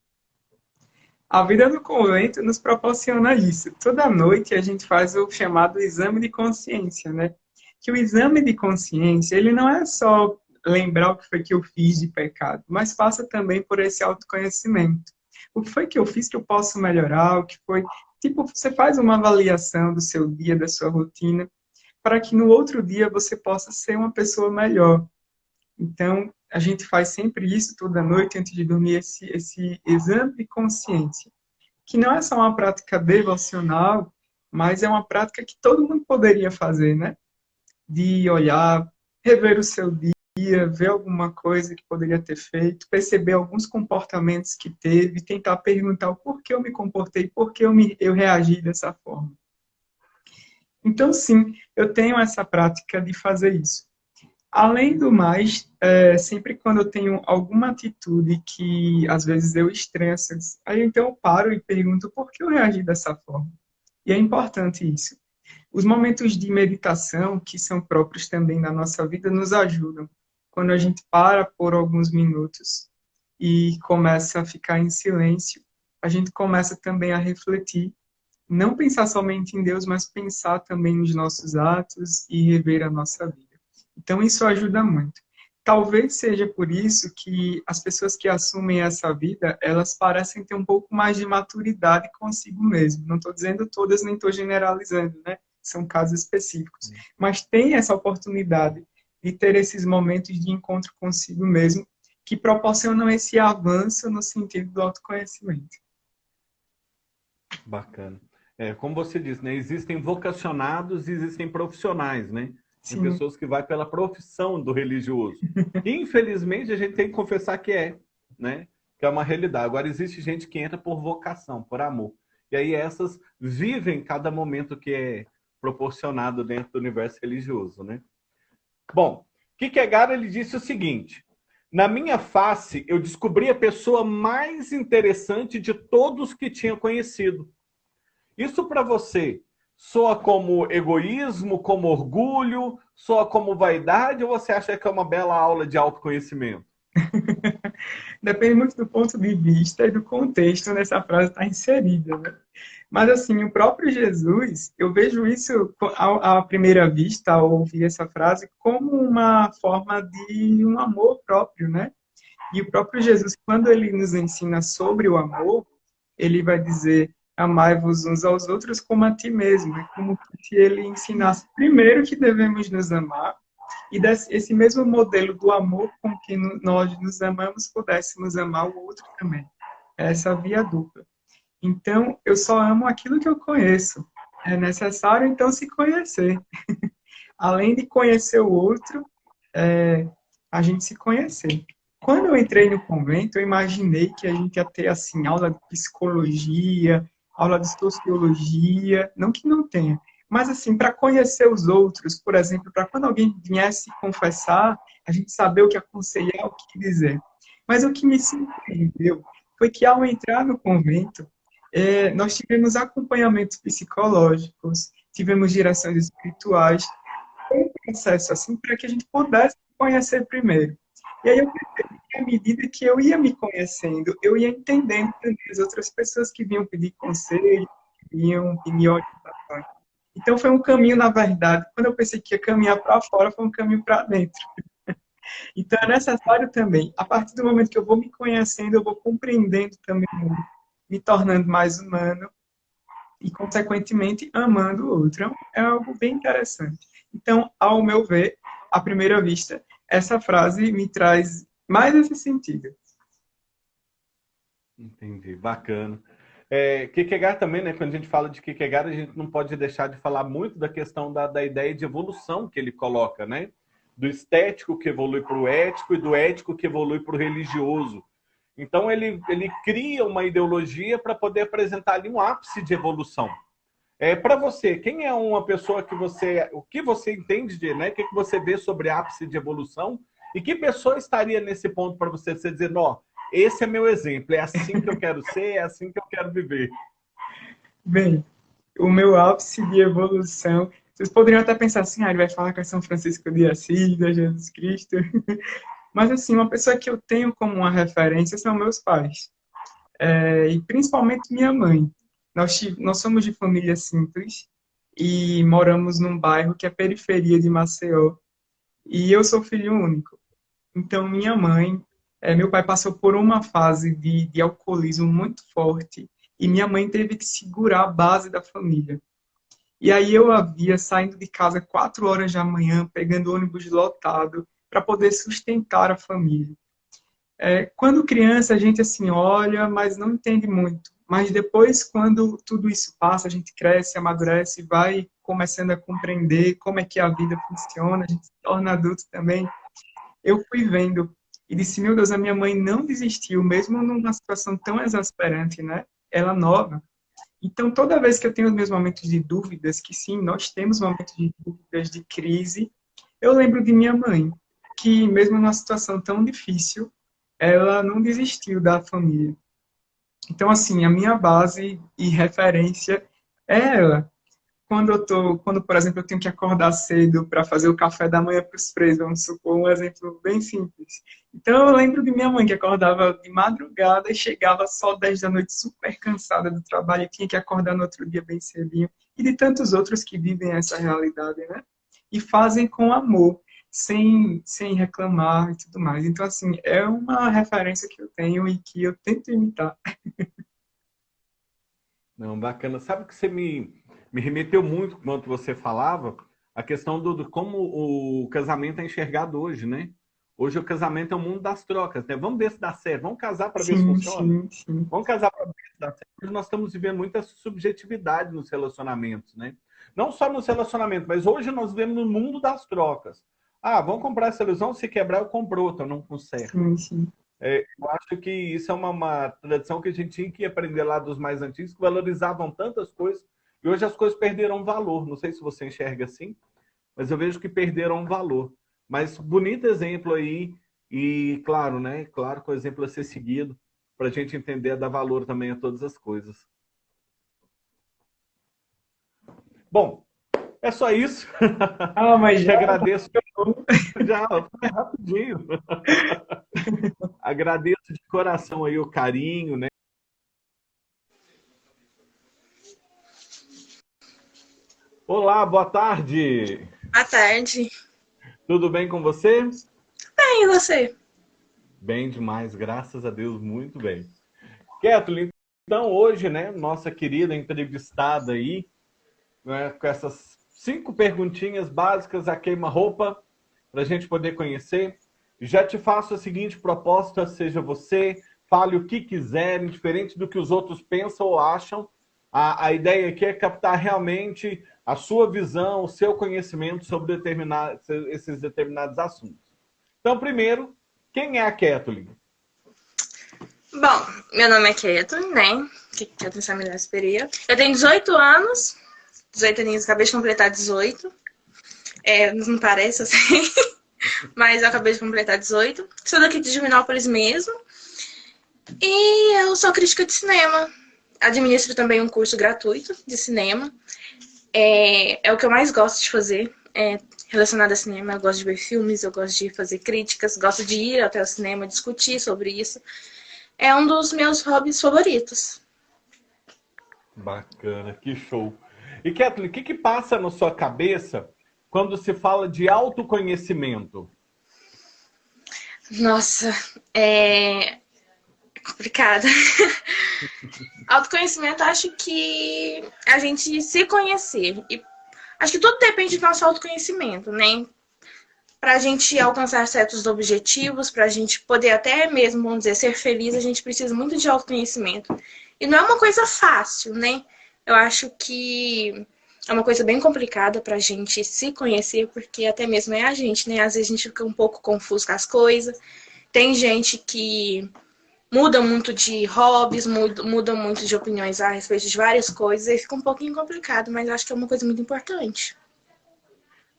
[SPEAKER 4] A vida no convento nos proporciona isso. Toda noite a gente faz o chamado exame de consciência, né? Que o exame de consciência, ele não é só lembrar o que foi que eu fiz de pecado, mas passa também por esse autoconhecimento. O que foi que eu fiz que eu posso melhorar? O que foi... Tipo, você faz uma avaliação do seu dia, da sua rotina, para que no outro dia você possa ser uma pessoa melhor. Então, a gente faz sempre isso toda noite antes de dormir, esse exame de consciência, que não é só uma prática devocional, mas é uma prática que todo mundo poderia fazer, né? De olhar, rever o seu dia, ver alguma coisa que poderia ter feito, perceber alguns comportamentos que teve, tentar perguntar o porquê eu me comportei, por que eu reagi dessa forma. Então, sim, eu tenho essa prática de fazer isso. Além do mais, sempre quando eu tenho alguma atitude que às vezes eu estresso, aí então eu paro e pergunto por que eu reagi dessa forma. E é importante isso. Os momentos de meditação, que são próprios também da nossa vida, nos ajudam. Quando a gente para por alguns minutos e começa a ficar em silêncio, a gente começa também a refletir, não pensar somente em Deus, mas pensar também nos nossos atos e rever a nossa vida. Então, isso ajuda muito. Talvez seja por isso que as pessoas que assumem essa vida, elas parecem ter um pouco mais de maturidade consigo mesmo. Não estou dizendo todas, nem estou generalizando, né? São casos específicos. Mas tem essa oportunidade de ter esses momentos de encontro consigo mesmo, que proporcionam esse avanço no sentido do autoconhecimento.
[SPEAKER 3] Bacana. Como você disse, né? Existem vocacionados e existem profissionais, né? Tem
[SPEAKER 4] Sim.
[SPEAKER 3] pessoas que vai pela profissão do religioso. Infelizmente, a gente tem que confessar que né? Que é uma realidade. Agora, existe gente que entra por vocação, por amor. E aí essas vivem cada momento que é proporcionado dentro do universo religioso, né? Bom, Kierkegaard, ele disse o seguinte: na minha face, eu descobri a pessoa mais interessante de todos que tinha conhecido. Isso para você soa como egoísmo, como orgulho, soa como vaidade, ou você acha que é uma bela aula de autoconhecimento?
[SPEAKER 4] Depende muito do ponto de vista e do contexto onde essa frase está inserida, né? Mas, assim, o próprio Jesus, eu vejo isso à primeira vista, ao ouvir essa frase, como uma forma de um amor próprio, né? E o próprio Jesus, quando ele nos ensina sobre o amor, ele vai dizer: amai-vos uns aos outros como a ti mesmo. É como se ele ensinasse primeiro que devemos nos amar, e esse mesmo modelo do amor com que nós nos amamos, pudéssemos amar o outro também. Essa via dupla. Então, eu só amo aquilo que eu conheço. É necessário, então, se conhecer. Além de conhecer o outro, a gente se conhecer. Quando eu entrei no convento, eu imaginei que a gente ia ter, assim, aula de psicologia, aula de sociologia, não que não tenha, mas, assim, para conhecer os outros, por exemplo, para quando alguém viesse confessar, a gente saber o que aconselhar, o que dizer. Mas o que me surpreendeu foi que, ao entrar no convento, nós tivemos acompanhamentos psicológicos, tivemos direções espirituais, um processo assim para que a gente pudesse conhecer primeiro. E aí eu percebi que, à medida que eu ia me conhecendo, eu ia entendendo também as outras pessoas que vinham pedir conselho, que vinham pedir orientações. Então foi um caminho, na verdade, quando eu pensei que ia caminhar para fora, foi um caminho para dentro. Então é necessário também, a partir do momento que eu vou me conhecendo, eu vou compreendendo também o mundo, me tornando mais humano e, consequentemente, amando o outro. É algo bem interessante. Então, ao meu ver, à primeira vista, essa frase me traz mais esse sentido.
[SPEAKER 3] Entendi, bacana. Kierkegaard também, né? Quando a gente fala de Kierkegaard, a gente não pode deixar de falar muito da questão da ideia de evolução que ele coloca, né? Do estético que evolui para o ético e do ético que evolui para o religioso. Então, ele cria uma ideologia para poder apresentar ali um ápice de evolução. Para você, quem é uma pessoa que você... O que você entende de, né? O que você vê sobre ápice de evolução? E que pessoa estaria nesse ponto para você dizer, ó, esse é meu exemplo, é assim que eu quero ser, é assim que eu quero viver.
[SPEAKER 4] Bem, o meu ápice de evolução, vocês poderiam até pensar assim, ele vai falar com São Francisco de Assis, a Jesus Cristo. Mas, assim, uma pessoa que eu tenho como uma referência são meus pais. E principalmente minha mãe. Nós somos de família simples e moramos num bairro que é periferia de Maceió. E eu sou filho único. Então, minha mãe, meu pai passou por uma fase de alcoolismo muito forte e minha mãe teve que segurar a base da família. E aí eu a via saindo de casa 4 horas da manhã, pegando ônibus lotado para poder sustentar a família. Quando criança, a gente assim olha, mas não entende muito. Mas depois, quando tudo isso passa, a gente cresce, amadurece, vai começando a compreender como é que a vida funciona, a gente se torna adulto também. Eu fui vendo e disse, meu Deus, a minha mãe não desistiu, mesmo numa situação tão exasperante, né? Ela nova. Então, toda vez que eu tenho os meus momentos de dúvidas, que sim, nós temos momentos de dúvidas, de crise, eu lembro de minha mãe, que mesmo numa situação tão difícil, ela não desistiu da família. Então, assim, a minha base e referência é ela. Quando, por exemplo, eu tenho que acordar cedo para fazer o café da manhã para os presos, vamos supor um exemplo bem simples. Então, eu lembro de minha mãe que acordava de madrugada e chegava só 10 da noite super cansada do trabalho e tinha que acordar no outro dia bem cedinho. E de tantos outros que vivem essa realidade, né? E fazem com amor, sem reclamar e tudo mais. Então, assim, é uma referência que eu tenho e que eu tento imitar.
[SPEAKER 3] Não, bacana. Sabe que você me remeteu muito, quando você falava, a questão do como o casamento é enxergado hoje, né? Hoje o casamento é o mundo das trocas, né? Vamos ver se dá certo, vamos casar para ver se funciona.
[SPEAKER 4] Sim.
[SPEAKER 3] Vamos casar para ver se dá certo. Hoje nós estamos vivendo muita subjetividade nos relacionamentos, né? Não só nos relacionamentos, mas hoje nós vivemos no mundo das trocas. Ah, vamos comprar essa ilusão, se quebrar eu compro outra, não conserto.
[SPEAKER 4] Sim.
[SPEAKER 3] Eu acho que isso é uma tradição que a gente tinha que aprender lá dos mais antigos, que valorizavam tantas coisas, e hoje as coisas perderam valor. Não sei se você enxerga assim, mas eu vejo que perderam valor. Mas bonito exemplo aí, e claro, né? Claro que o exemplo a ser seguido, para a gente entender, dar valor também a todas as coisas. Bom, é só isso.
[SPEAKER 4] Mas
[SPEAKER 3] já agradeço. Já, foi rapidinho. Agradeço de coração aí o carinho, né? Olá, boa tarde.
[SPEAKER 5] Boa tarde.
[SPEAKER 3] Tudo bem com você?
[SPEAKER 5] Bem, e você?
[SPEAKER 3] Bem demais, graças a Deus, muito bem. Kathleen, então hoje, né, nossa querida entrevistada aí, né, com essas 5 perguntinhas básicas a queima-roupa, para a gente poder conhecer. Já te faço a seguinte proposta, seja você, fale o que quiser, indiferente do que os outros pensam ou acham. A ideia aqui é captar realmente a sua visão, o seu conhecimento sobre esses determinados assuntos. Então, primeiro, quem é a Kathleen?
[SPEAKER 5] Bom, meu nome é Kathleen, né? Kathleen Samilas Pereira. Eu tenho 18 anos, 18 aninhos, acabei de completar 18. Não parece assim, mas eu acabei de completar 18. Sou daqui de Divinópolis mesmo. E eu sou crítica de cinema. Administro também um curso gratuito de cinema. É o que eu mais gosto de fazer, relacionado a cinema. Eu gosto de ver filmes, eu gosto de fazer críticas, gosto de ir até o cinema, discutir sobre isso. É um dos meus hobbies favoritos.
[SPEAKER 3] Bacana, que show. E Kathleen, o que passa na sua cabeça quando se fala de autoconhecimento?
[SPEAKER 5] Nossa, é complicado. Autoconhecimento, acho que a gente se conhecer. E acho que tudo depende do nosso autoconhecimento, né? Para a gente alcançar certos objetivos, para a gente poder até mesmo, vamos dizer, ser feliz, a gente precisa muito de autoconhecimento. E não é uma coisa fácil, né? Eu acho que é uma coisa bem complicada para a gente se conhecer, porque até mesmo é a gente, né? Às vezes a gente fica um pouco confuso com as coisas. Tem gente que muda muito de hobbies, muda muito de opiniões a respeito de várias coisas, aí fica um pouquinho complicado, mas eu acho que é uma coisa muito importante.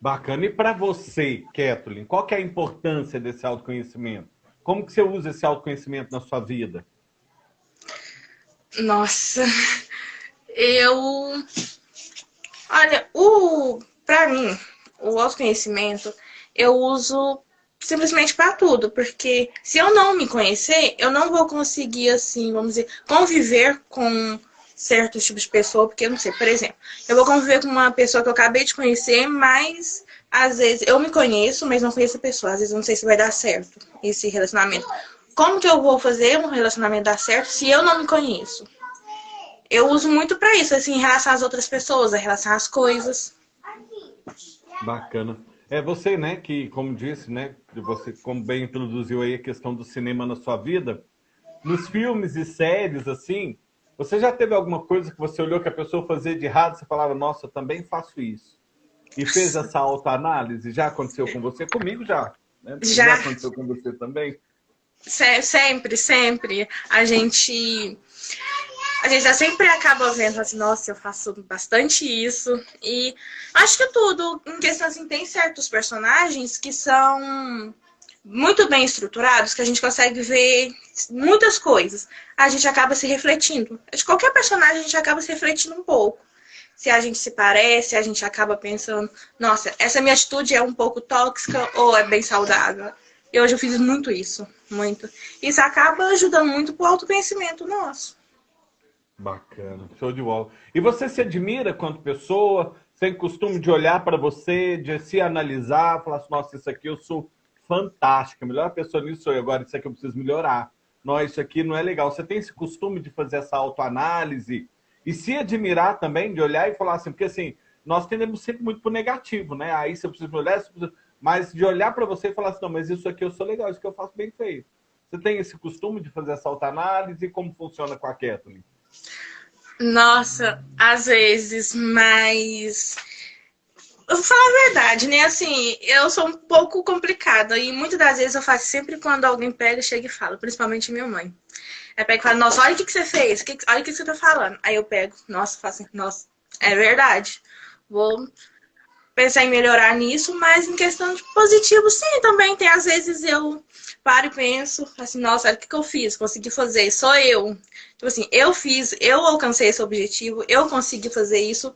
[SPEAKER 3] Bacana. E para você, Kathleen, qual que é a importância desse autoconhecimento? Como que você usa esse autoconhecimento na sua vida?
[SPEAKER 5] Nossa, eu... Olha, para mim, o autoconhecimento, eu uso simplesmente para tudo, porque se eu não me conhecer, eu não vou conseguir, assim, vamos dizer, conviver com certos tipos de pessoa, porque eu não sei, por exemplo, eu vou conviver com uma pessoa que eu acabei de conhecer, mas às vezes eu me conheço, mas não conheço a pessoa, às vezes eu não sei se vai dar certo esse relacionamento. Como que eu vou fazer um relacionamento dar certo se eu não me conheço? Eu uso muito para isso, assim, em relação às outras pessoas, em relação às coisas.
[SPEAKER 3] Bacana. É você, né, que, como disse, né, você como bem introduziu aí a questão do cinema na sua vida, nos filmes e séries, assim, você já teve alguma coisa que você olhou que a pessoa fazia de errado, você falava, nossa, eu também faço isso. E fez essa autoanálise? Já aconteceu com você? Comigo já. Né? Já aconteceu com você também?
[SPEAKER 5] Sempre, sempre. A gente já sempre acaba vendo assim, nossa, eu faço bastante isso. E acho que tudo, em questão assim, tem certos personagens que são muito bem estruturados, que a gente consegue ver muitas coisas. A gente acaba se refletindo. De qualquer personagem, a gente acaba se refletindo um pouco. Se a gente se parece, a gente acaba pensando, nossa, essa minha atitude é um pouco tóxica ou é bem saudável? E hoje eu fiz muito isso, muito. Isso acaba ajudando muito pro autoconhecimento nosso.
[SPEAKER 3] Bacana, show de bola. E você se admira quanto pessoa? Você tem costume de olhar para você, de se analisar, falar assim, nossa, isso aqui eu sou fantástica, a melhor pessoa nisso sou eu, agora isso aqui eu preciso melhorar. Não, isso aqui não é legal. Você tem esse costume de fazer essa autoanálise e se admirar também, de olhar e falar assim, porque assim, nós tendemos sempre muito pro negativo, né? Aí você precisa olhar, mas de olhar para você e falar assim, não, mas isso aqui eu sou legal, isso que eu faço bem feito. Você tem esse costume de fazer essa autoanálise e como funciona com a Kathleen?
[SPEAKER 5] Nossa, às vezes, mas eu vou falar a verdade, né? Assim, eu sou um pouco complicada e muitas das vezes eu faço sempre quando alguém pega, chega e fala, principalmente minha mãe. Aí pega e fala, nossa, olha o que você fez, olha o que você tá falando. Aí eu pego, nossa, faço assim, nossa, é verdade. Vou pensar em melhorar nisso, mas em questão de positivo, sim, também tem. Às vezes eu paro e penso, assim, nossa, olha o que eu fiz, consegui fazer, sou eu. Tipo assim, eu fiz, eu alcancei esse objetivo, eu consegui fazer isso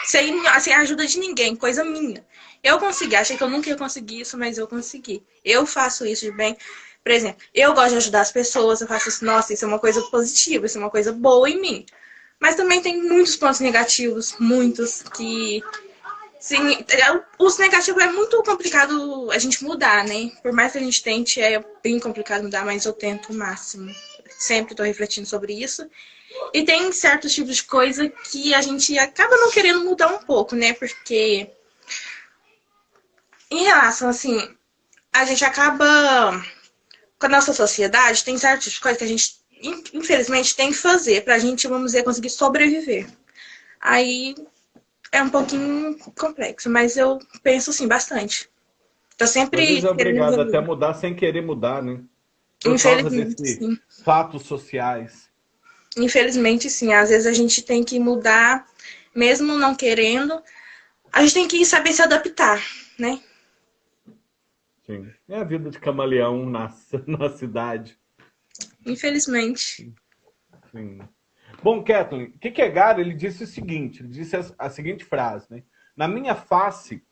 [SPEAKER 5] sem assim, a ajuda de ninguém, coisa minha. Eu consegui, achei que eu nunca ia conseguir isso, mas eu consegui. Eu faço isso de bem. Por exemplo, eu gosto de ajudar as pessoas, eu faço isso, nossa, isso é uma coisa positiva, isso é uma coisa boa em mim. Mas também tem muitos pontos negativos, muitos, que sim, os negativos é muito complicado a gente mudar, né? Por mais que a gente tente, é bem complicado mudar, mas eu tento o máximo. Sempre estou refletindo sobre isso. E tem certos tipos de coisa que a gente acaba não querendo mudar um pouco, né? Porque em relação, assim, a gente acaba... Com a nossa sociedade, tem certas tipos de coisa que a gente, infelizmente, tem que fazer pra gente, vamos dizer, conseguir sobreviver. Aí... é um pouquinho complexo, mas eu penso sim bastante. Tô sempre
[SPEAKER 3] Às vezes é obrigado
[SPEAKER 5] querendo...
[SPEAKER 3] até a mudar sem querer mudar, né? Por causa
[SPEAKER 5] Infelizmente,
[SPEAKER 3] desses
[SPEAKER 5] sim.
[SPEAKER 3] fatos sociais.
[SPEAKER 5] Infelizmente, sim. Às vezes a gente tem que mudar, mesmo não querendo. A gente tem que saber se adaptar, né?
[SPEAKER 3] Sim. É a vida de camaleão na cidade.
[SPEAKER 5] Infelizmente.
[SPEAKER 3] Sim. Bom, Kathleen, Kierkegaard, ele disse o seguinte, ele disse a seguinte frase, né? Na minha face,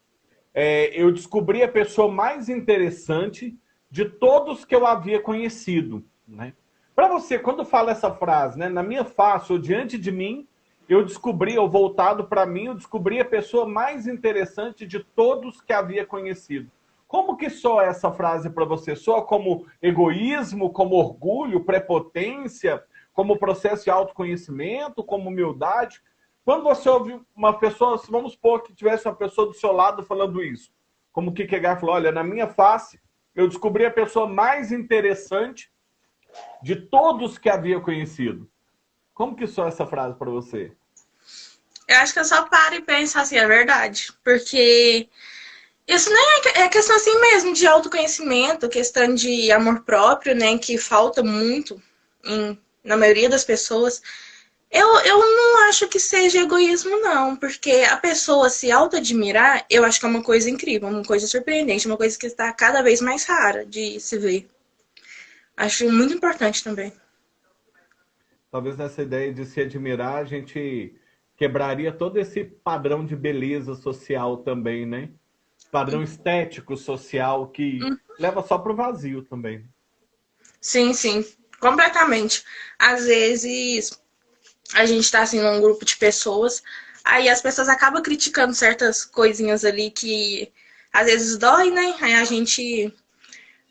[SPEAKER 3] eu descobri a pessoa mais interessante de todos que eu havia conhecido, né? Para você, quando fala essa frase, né? Na minha face, ou diante de mim, eu descobri, ou voltado para mim, eu descobri a pessoa mais interessante de todos que havia conhecido. Como que soa essa frase para você? Soa como egoísmo, como orgulho, prepotência, como processo de autoconhecimento, como humildade? Quando você ouve uma pessoa, vamos supor que tivesse uma pessoa do seu lado falando isso, como o Kierkegaard falou, olha, na minha face, eu descobri a pessoa mais interessante de todos que havia conhecido. Como que soa essa frase para você?
[SPEAKER 5] Eu acho que eu só paro e penso assim, é verdade. Porque isso nem é questão assim mesmo de autoconhecimento, questão de amor próprio, né? Que falta muito na maioria das pessoas, eu não acho que seja egoísmo, não, porque a pessoa se autoadmirar, eu acho que é uma coisa incrível, uma coisa surpreendente, uma coisa que está cada vez mais rara de se ver. Acho muito importante também.
[SPEAKER 3] Talvez nessa ideia de se admirar, a gente quebraria todo esse padrão de beleza social também, né? Padrão estético social que leva só pro vazio também.
[SPEAKER 5] Sim, sim, completamente. Às vezes a gente tá assim num grupo de pessoas, aí as pessoas acabam criticando certas coisinhas ali que às vezes dói, né? Aí a gente.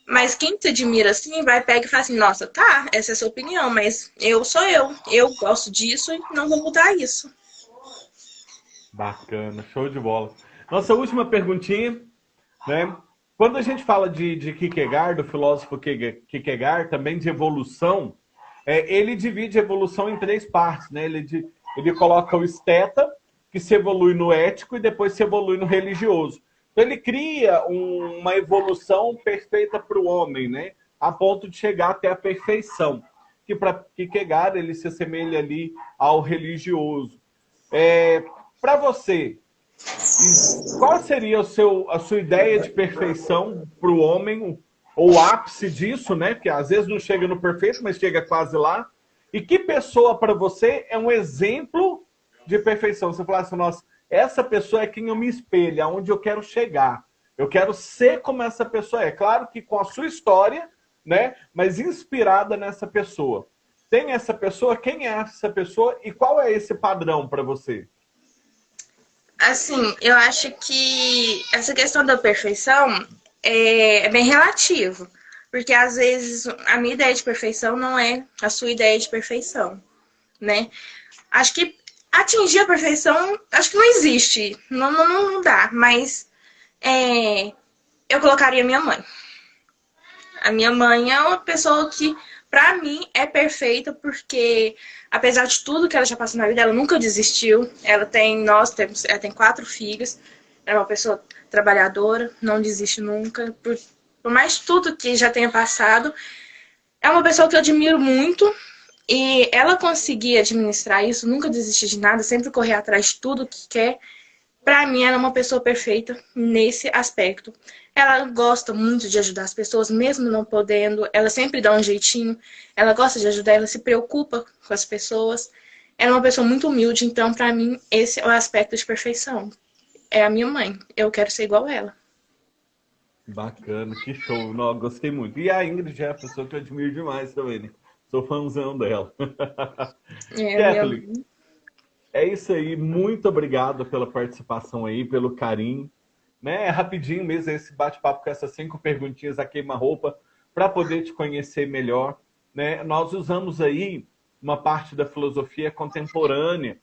[SPEAKER 5] Mas quem te admira assim, vai pegar e fala assim, nossa, tá, essa é a sua opinião, mas eu sou eu gosto disso e não vou mudar isso.
[SPEAKER 3] Bacana, show de bola. Nossa última perguntinha, né? Quando a gente fala de Kierkegaard, do filósofo Kierkegaard, também de evolução, ele divide a evolução em 3 partes, né? Ele coloca o esteta, que se evolui no ético e depois se evolui no religioso. Então ele cria uma evolução perfeita para o homem, né? A ponto de chegar até a perfeição. Que para Kierkegaard ele se assemelha ali ao religioso. Para você, qual seria a sua ideia de perfeição para o homem, ou o ápice disso, né? Porque às vezes não chega no perfeito, mas chega quase lá. E que pessoa para você é um exemplo de perfeição? Você fala assim, nossa, essa pessoa é quem eu me espelho, aonde eu quero chegar. Eu quero ser como essa pessoa é. Claro que com a sua história, né? Mas inspirada nessa pessoa. Tem essa pessoa? Quem é essa pessoa? E qual é esse padrão para você?
[SPEAKER 5] Assim, eu acho que essa questão da perfeição é bem relativo. Porque às vezes a minha ideia de perfeição não é a sua ideia de perfeição, né? Acho que atingir a perfeição, acho que não existe. Não dá. Mas eu colocaria minha mãe. A minha mãe é uma pessoa que, pra mim, é perfeita porque, apesar de tudo que ela já passou na vida, ela nunca desistiu. Ela tem 4 filhos. Ela é uma pessoa trabalhadora, não desiste nunca. Por mais tudo que já tenha passado, é uma pessoa que eu admiro muito. E ela conseguir administrar isso, nunca desistir de nada, sempre correr atrás de tudo que quer. Pra mim, ela é uma pessoa perfeita nesse aspecto. Ela gosta muito de ajudar as pessoas, mesmo não podendo. Ela sempre dá um jeitinho. Ela gosta de ajudar, ela se preocupa com as pessoas. Ela é uma pessoa muito humilde, então, pra mim, esse é o aspecto de perfeição. É a minha mãe. Eu quero ser igual a ela.
[SPEAKER 3] Bacana, que show. Não, gostei muito. E a Ingrid é a pessoa que eu admiro demais também, né? Sou fãzão dela. Kathleen, é isso aí. Muito obrigado pela participação aí, pelo carinho. Né? É rapidinho mesmo esse bate-papo com essas 5 perguntinhas a queima-roupa para poder te conhecer melhor. Né? Nós usamos aí uma parte da filosofia contemporânea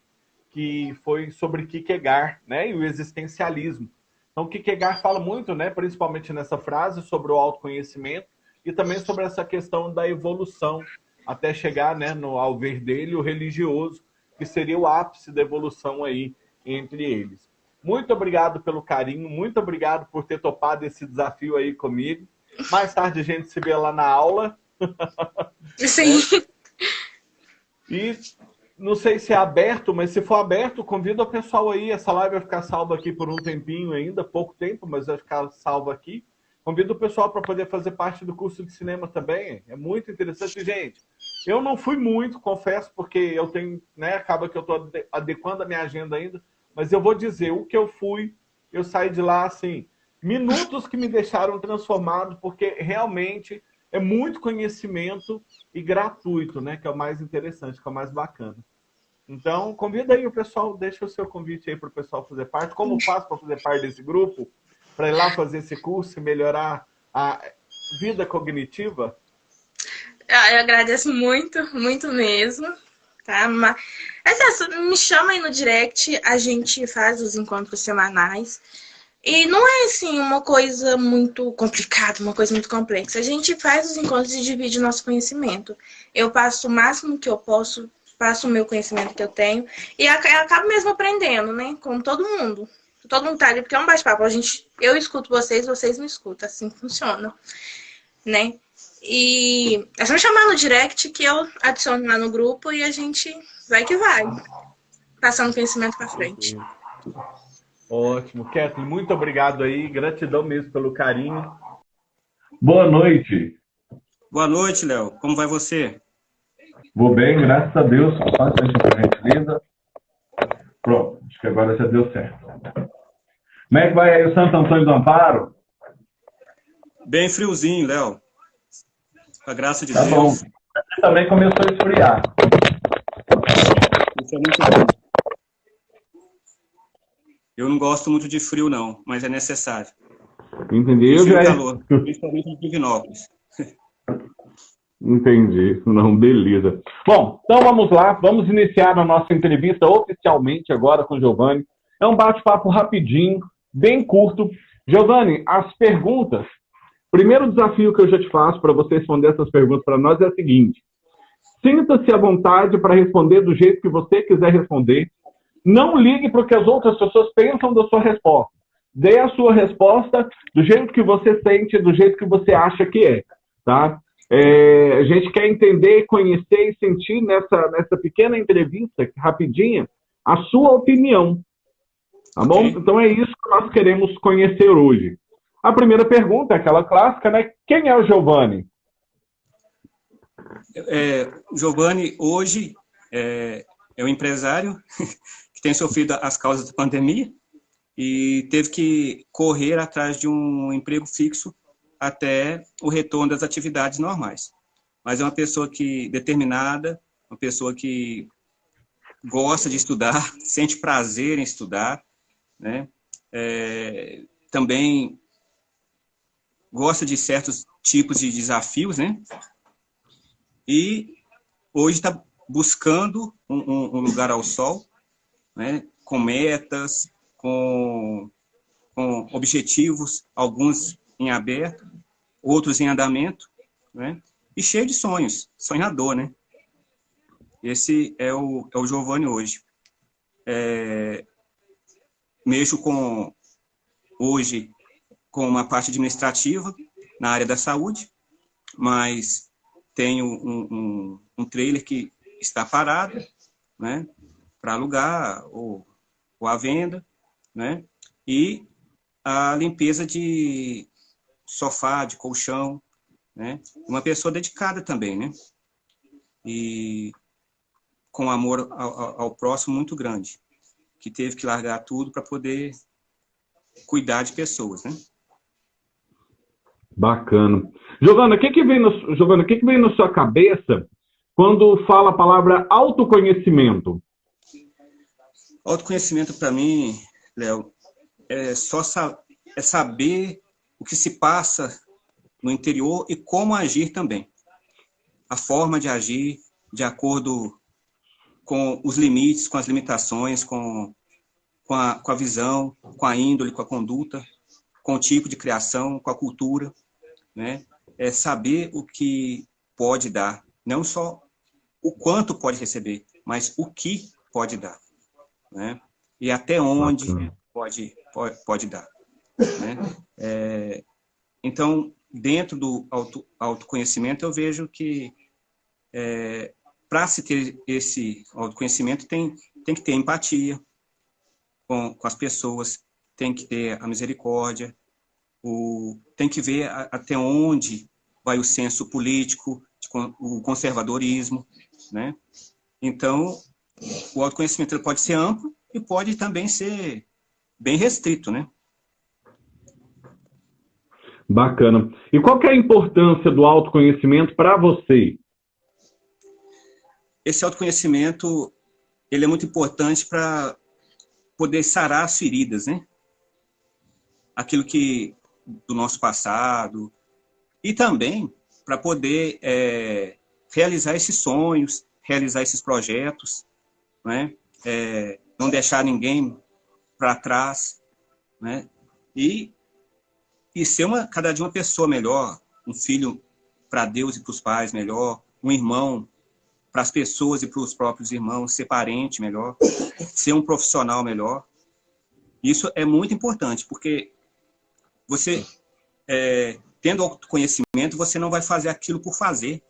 [SPEAKER 3] que foi sobre Kierkegaard, né? E o existencialismo. Então, Kierkegaard fala muito, né? Principalmente nessa frase, sobre o autoconhecimento e também sobre essa questão da evolução, até chegar, né, ao ver dele, o religioso, que seria o ápice da evolução aí entre eles. Muito obrigado pelo carinho, muito obrigado por ter topado esse desafio aí comigo. Mais tarde a gente se vê lá na aula.
[SPEAKER 5] Sim.
[SPEAKER 3] E não sei se é aberto, mas se for aberto, convido o pessoal aí. Essa live vai ficar salva aqui por um tempinho ainda, pouco tempo, mas vai ficar salva aqui. Convido o pessoal para poder fazer parte do curso de cinema também. É muito interessante, gente. Eu não fui muito, confesso, porque eu tenho, né, acaba que eu estou adequando a minha agenda ainda, mas eu vou dizer, o que eu fui, eu saí de lá, assim, minutos que me deixaram transformado, porque realmente é muito conhecimento e gratuito, né, que é o mais interessante, que é o mais bacana. Então, convida aí o pessoal, deixa o seu convite aí para o pessoal fazer parte. Como faz para fazer parte desse grupo? Para ir lá fazer esse curso e melhorar a vida cognitiva?
[SPEAKER 5] Eu agradeço muito, muito mesmo. Tá? Mas, me chama aí no direct, a gente faz os encontros semanais. E não é assim uma coisa muito complicada, uma coisa muito complexa. A gente faz os encontros e divide o nosso conhecimento. Eu passo o máximo que eu posso, passo o meu conhecimento que eu tenho. E eu acabo mesmo aprendendo, né? Como todo mundo. Todo mundo tá ali, porque é um bate-papo. Eu escuto vocês, vocês me escutam. Assim funciona, né? E é só me chamar no direct que eu adiciono lá no grupo e a gente vai que vai. Passando conhecimento para frente.
[SPEAKER 3] Ótimo. Kathleen, muito obrigado aí. Gratidão mesmo pelo carinho. Boa noite.
[SPEAKER 6] Boa noite, Léo. Como vai você?
[SPEAKER 3] Vou bem, graças a Deus. Só por gentileza. Pronto, acho que agora já deu certo. Como é que vai aí o Santo Antônio do Amparo?
[SPEAKER 6] Bem friozinho, Léo. Com a graça de
[SPEAKER 3] Tá
[SPEAKER 6] Deus.
[SPEAKER 3] bom. Também começou a esfriar.
[SPEAKER 6] Isso é muito bom. Eu não gosto muito de frio, não, mas é necessário.
[SPEAKER 3] Entendi.
[SPEAKER 6] Eu já... calor, principalmente em Divinópolis.
[SPEAKER 3] Entendi. Não, beleza. Bom, então vamos lá. Vamos iniciar a nossa entrevista oficialmente agora com o Giovanni. É um bate-papo rapidinho, bem curto. Giovanni, as perguntas... Primeiro desafio que eu já te faço para você responder essas perguntas para nós é o seguinte. Sinta-se à vontade para responder do jeito que você quiser responder. Não ligue para o que as outras pessoas pensam da sua resposta. Dê a sua resposta do jeito que você sente, do jeito que você acha que é. Tá? A gente quer entender, conhecer e sentir nessa pequena entrevista, rapidinha, a sua opinião. Tá bom? Então é isso que nós queremos conhecer hoje. A primeira pergunta é aquela clássica, né? Quem é o Giovanni?
[SPEAKER 6] Giovanni, hoje, é um empresário que tem sofrido as causas da pandemia e teve que correr atrás de um emprego fixo até o retorno das atividades normais. Mas é uma pessoa determinada, uma pessoa que gosta de estudar, sente prazer em estudar, né? Também gosta de certos tipos de desafios, né? E hoje está buscando um lugar ao sol, né? Com metas, com objetivos, alguns em aberto, outros em andamento, né? E cheio de sonhos, sonhador, né? Esse é o Giovanni hoje. Mexo hoje com uma parte administrativa na área da saúde, mas tenho um trailer que está parado, né, para alugar ou à venda, né, e a limpeza de sofá, de colchão, né, uma pessoa dedicada também, né, e com amor ao próximo muito grande, que teve que largar tudo para poder cuidar de pessoas, né.
[SPEAKER 3] Bacana. Giovana, o que vem na sua cabeça quando fala a palavra autoconhecimento?
[SPEAKER 6] Autoconhecimento, para mim, Léo, é saber o que se passa no interior e como agir também. A forma de agir de acordo com os limites, com as limitações, com a visão, com a índole, com a conduta, com o tipo de criação, com a cultura, né? É saber o que pode dar, não só o quanto pode receber, mas o que pode dar, né? E até onde pode dar, né? Então, dentro do autoconhecimento, eu vejo que para se ter esse autoconhecimento tem que ter empatia com as pessoas, tem que ter a misericórdia, tem que ver até onde vai o senso político, o conservadorismo, né? Então, o autoconhecimento ele pode ser amplo e pode também ser bem restrito, né?
[SPEAKER 3] Bacana. E qual que é a importância do autoconhecimento para você?
[SPEAKER 6] Esse autoconhecimento, ele é muito importante para poder sarar as feridas, né? Aquilo do nosso passado, e também para poder realizar esses sonhos, realizar esses projetos, né? Não deixar ninguém para trás, né? E ser cada dia uma pessoa melhor, um filho para Deus e para os pais melhor, um irmão para as pessoas e para os próprios irmãos, ser parente melhor, ser um profissional melhor. Isso é muito importante, porque você tendo autoconhecimento, você não vai fazer aquilo por fazer.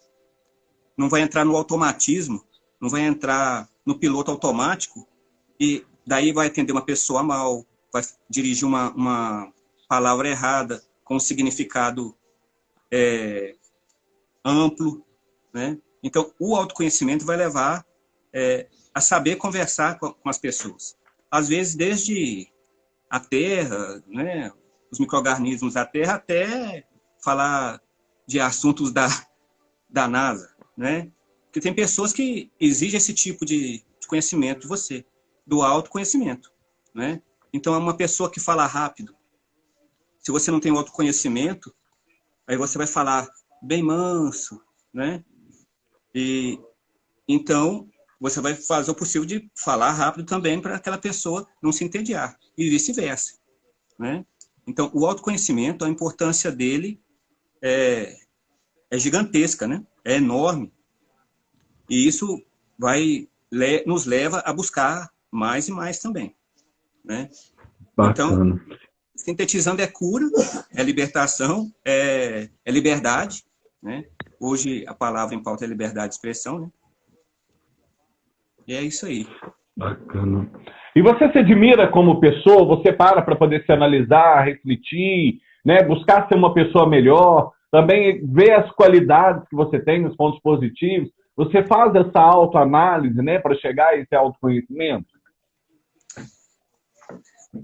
[SPEAKER 6] Não vai entrar no automatismo, não vai entrar no piloto automático, e daí vai atender uma pessoa mal, vai dirigir uma palavra errada, com um significado amplo, né? Então, o autoconhecimento vai levar a saber conversar com as pessoas. Às vezes, desde a Terra, né, os micro-organismos da Terra, até falar de assuntos da NASA, né? Porque tem pessoas que exigem esse tipo de conhecimento de você, do autoconhecimento, né? Então, é uma pessoa que fala rápido. Se você não tem autoconhecimento, aí você vai falar bem manso, né? E então você vai fazer o possível de falar rápido também para aquela pessoa não se entediar e vice-versa, né? Então, o autoconhecimento, a importância dele é gigantesca, né? É enorme. E isso nos leva a buscar mais e mais também, né?
[SPEAKER 1] Bacana.
[SPEAKER 6] Então, sintetizando, é cura, é libertação, é liberdade, né? Hoje a palavra em pauta é liberdade de expressão, né? E é isso aí.
[SPEAKER 1] Bacana. E você se admira como pessoa? Você para poder se analisar, refletir, né? Buscar ser uma pessoa melhor, também ver as qualidades que você tem, os pontos positivos. Você faz essa autoanálise, né, para chegar a esse autoconhecimento?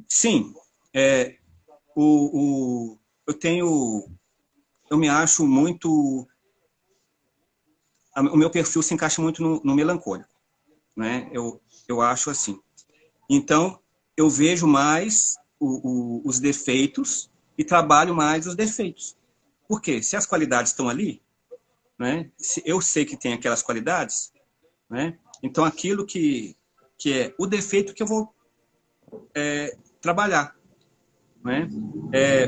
[SPEAKER 6] Sim. Eu me acho muito... O meu perfil se encaixa muito no melancólico, né? Eu acho assim. Então, eu vejo mais os defeitos e trabalho mais os defeitos. Por quê? Se as qualidades estão ali, né? Se eu sei que tem aquelas qualidades, né? Então, aquilo que é o defeito que eu vou trabalhar, né?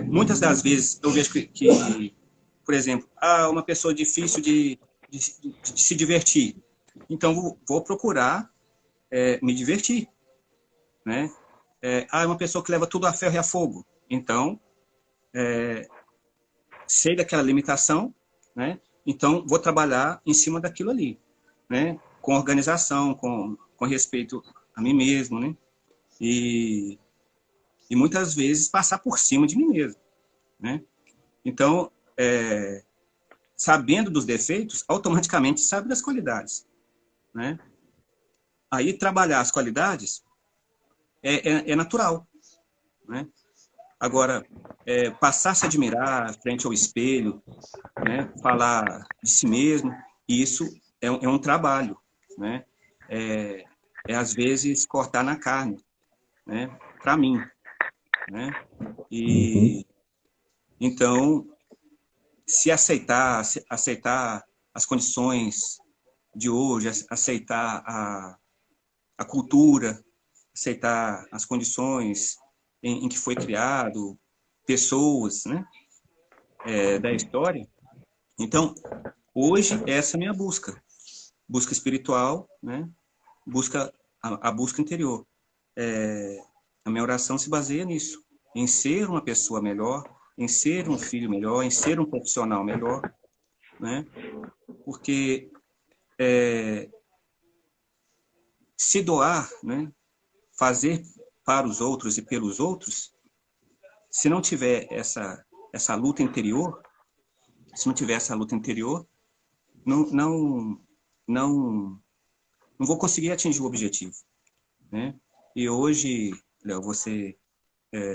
[SPEAKER 6] Muitas das vezes eu vejo que por exemplo, uma pessoa difícil de se divertir. Então, vou procurar me divertir, né? É uma pessoa que leva tudo a ferro e a fogo. Então, sei daquela limitação, né? Então, vou trabalhar em cima daquilo ali, né? Com organização, com respeito a mim mesmo, né? E muitas vezes passar por cima de mim mesmo, né? Então, sabendo dos defeitos, automaticamente sabe das qualidades, né? Aí, trabalhar as qualidades é natural, né? Agora, passar a se admirar frente ao espelho, né? Falar de si mesmo, isso é um trabalho, né? Às vezes, cortar na carne, né? Para mim, né? E, então, se aceitar as condições de hoje, aceitar a cultura, aceitar as condições em que foi criado, pessoas, né, da história. Então, hoje, essa é a minha busca espiritual, né, a busca interior. A minha oração se baseia nisso, em ser uma pessoa melhor, em ser um filho melhor, em ser um profissional melhor, né? Porque se doar, né? Fazer para os outros e pelos outros, se não tiver essa luta interior, não vou conseguir atingir o objetivo, né? E hoje, Léo, você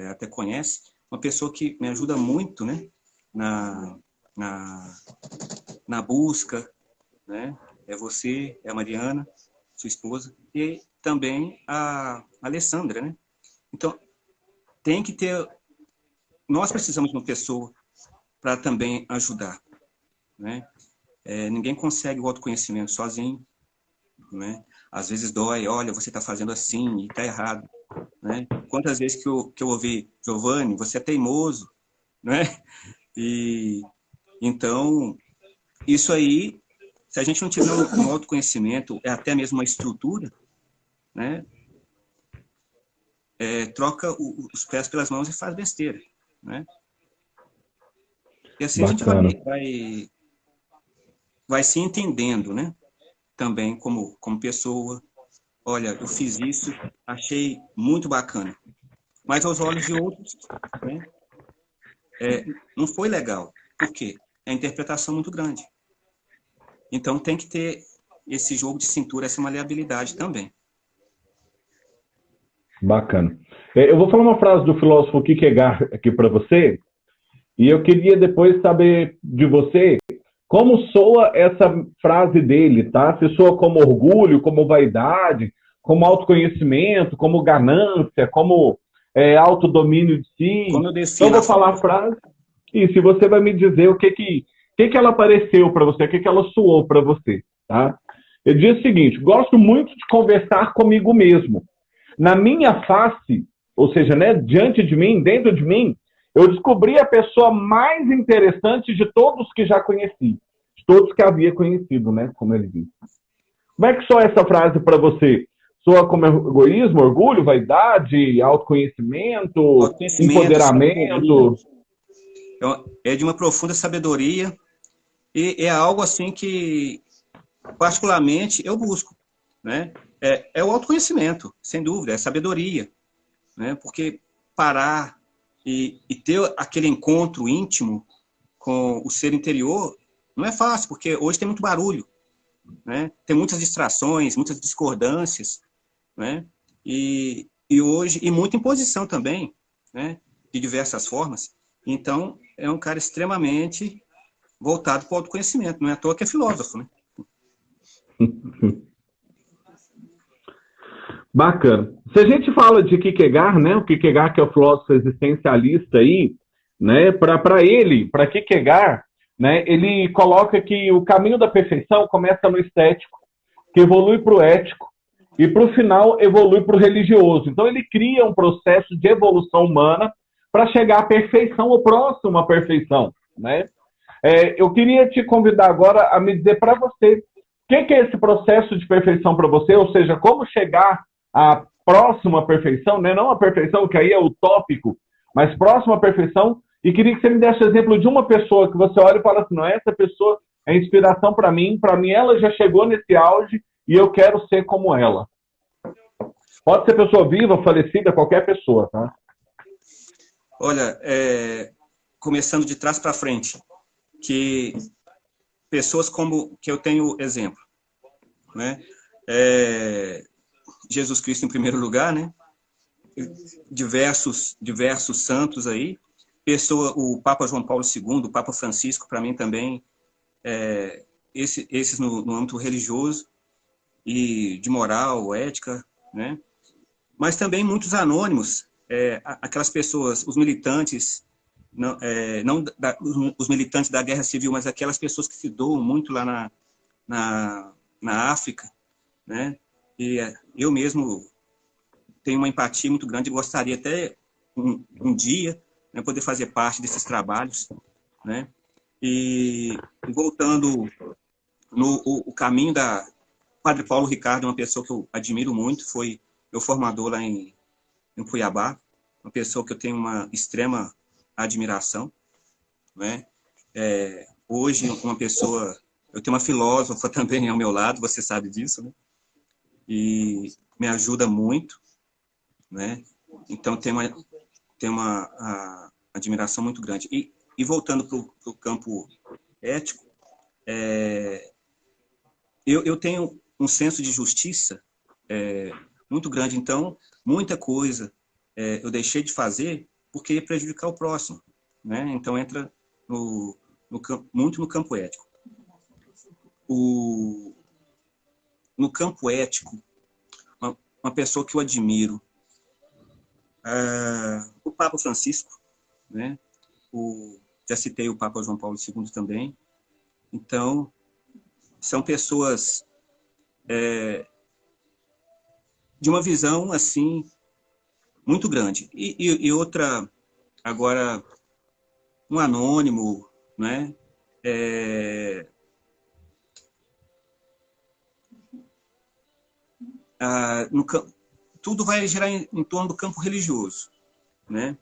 [SPEAKER 6] até conhece, uma pessoa que me ajuda muito, né, na busca, né? É você, é a Mariana, sua esposa, e também a Alessandra, né? Então, tem que ter... Nós precisamos de uma pessoa para também ajudar, né? Ninguém consegue o autoconhecimento sozinho, né? Às vezes dói, olha, você está fazendo assim e está errado, né? Quantas vezes que eu ouvi, Giovanni, você é teimoso, né? E então, isso aí, se a gente não tiver um autoconhecimento, até mesmo uma estrutura, né? Troca os pés pelas mãos e faz besteira, né? E assim a gente
[SPEAKER 1] Bacana.
[SPEAKER 6] vai se entendendo, né? Também como pessoa. Olha, eu fiz isso, achei muito bacana. Mas aos olhos de outros, né, não foi legal. Por quê? É a interpretação muito grande. Então tem que ter esse jogo de cintura, essa maleabilidade também.
[SPEAKER 1] Bacana. Eu vou falar uma frase do filósofo Kierkegaard aqui para você, e eu queria depois saber de você como soa essa frase dele, tá? Se soa como orgulho, como vaidade, como autoconhecimento, como ganância, como autodomínio de si.
[SPEAKER 6] Como eu
[SPEAKER 1] Então
[SPEAKER 6] defino
[SPEAKER 1] eu vou
[SPEAKER 6] a
[SPEAKER 1] falar a frase e se você vai me dizer o que ela pareceu para você, o que ela soou para você, tá? Ele diz o seguinte: gosto muito de conversar comigo mesmo. Na minha face, ou seja, né, diante de mim, dentro de mim, eu descobri a pessoa mais interessante de todos que já conheci, de todos que havia conhecido, né, como ele disse. Como é que soa essa frase para você? Soa como egoísmo, orgulho, vaidade, autoconhecimento, empoderamento?
[SPEAKER 6] É de uma profunda sabedoria e é algo assim que, particularmente, eu busco, né? É o autoconhecimento, sem dúvida, é sabedoria, né? Porque parar e ter aquele encontro íntimo com o ser interior não é fácil, porque hoje tem muito barulho, né? Tem muitas distrações, muitas discordâncias, né? E hoje, e muita imposição também, né? De diversas formas. Então, é um cara extremamente voltado para o autoconhecimento. Não é à toa que é filósofo, né?
[SPEAKER 1] Bacana. Se a gente fala de Kierkegaard, né? O Kierkegaard que é o filósofo existencialista aí, né? Para ele, para Kierkegaard, né? Ele coloca que o caminho da perfeição começa no estético, que evolui para o ético e para o final evolui para o religioso. Então ele cria um processo de evolução humana para chegar à perfeição ou próximo à perfeição, né? Eu queria te convidar agora a me dizer para você o que é esse processo de perfeição para você, ou seja, como chegar à próxima perfeição, né? Não a perfeição, que aí é utópico, mas próxima à perfeição. E queria que você me desse exemplo de uma pessoa que você olha e fala assim: não, essa pessoa é inspiração para mim ela já chegou nesse auge e eu quero ser como ela. Pode ser pessoa viva, falecida, qualquer pessoa, tá?
[SPEAKER 6] Olha, começando de trás para frente, que pessoas como que eu tenho exemplo, né? Jesus Cristo em primeiro lugar, né? Diversos santos aí, o Papa João Paulo II, o Papa Francisco, para mim também, esses no âmbito religioso e de moral, ética, né? Mas também muitos anônimos, aquelas pessoas, os militantes, não os militantes da guerra civil, mas aquelas pessoas que se doam muito lá na África, né? E eu mesmo tenho uma empatia muito grande e gostaria até um dia, né, poder fazer parte desses trabalhos, né? E voltando o caminho da Padre Paulo Ricardo, uma pessoa que eu admiro muito, foi meu formador lá em Cuiabá, uma pessoa que eu tenho uma extrema admiração, né? Hoje, eu tenho uma filósofa também ao meu lado, você sabe disso, né? E me ajuda muito, né? Então, tem uma admiração muito grande. E voltando para o campo ético, eu tenho um senso de justiça muito grande. Então, muita coisa eu deixei de fazer porque ia prejudicar o próximo, né? Então, entra muito no campo ético. No campo ético, uma pessoa que eu admiro, o Papa Francisco, né? Já citei o Papa João Paulo II também. Então, são pessoas de uma visão assim muito grande. E outra, agora, um anônimo, né? Tudo vai girar em torno do campo religioso, né?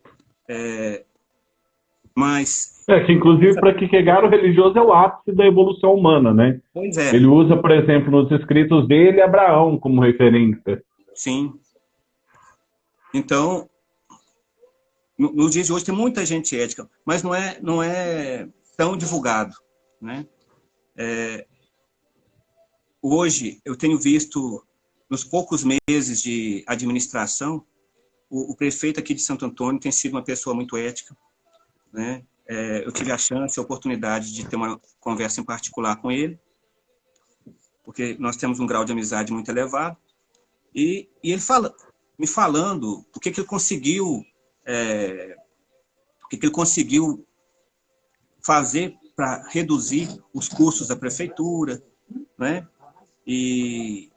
[SPEAKER 6] Mas,
[SPEAKER 1] Que inclusive para Kierkegaard o religioso é o ápice da evolução humana, né?
[SPEAKER 6] pois é,
[SPEAKER 1] Ele usa, por exemplo, nos escritos dele, Abraão como referência.
[SPEAKER 6] sim. Então, no dia de hoje tem muita gente ética, mas não é tão divulgado, né? Hoje, eu tenho visto, nos poucos meses de administração, o prefeito aqui de Santo Antônio tem sido uma pessoa muito ética, né? Eu tive a chance, a oportunidade de ter uma conversa em particular com ele, porque nós temos um grau de amizade muito elevado, e ele me falando o que ele conseguiu, o que ele conseguiu fazer para reduzir os custos da prefeitura, né? E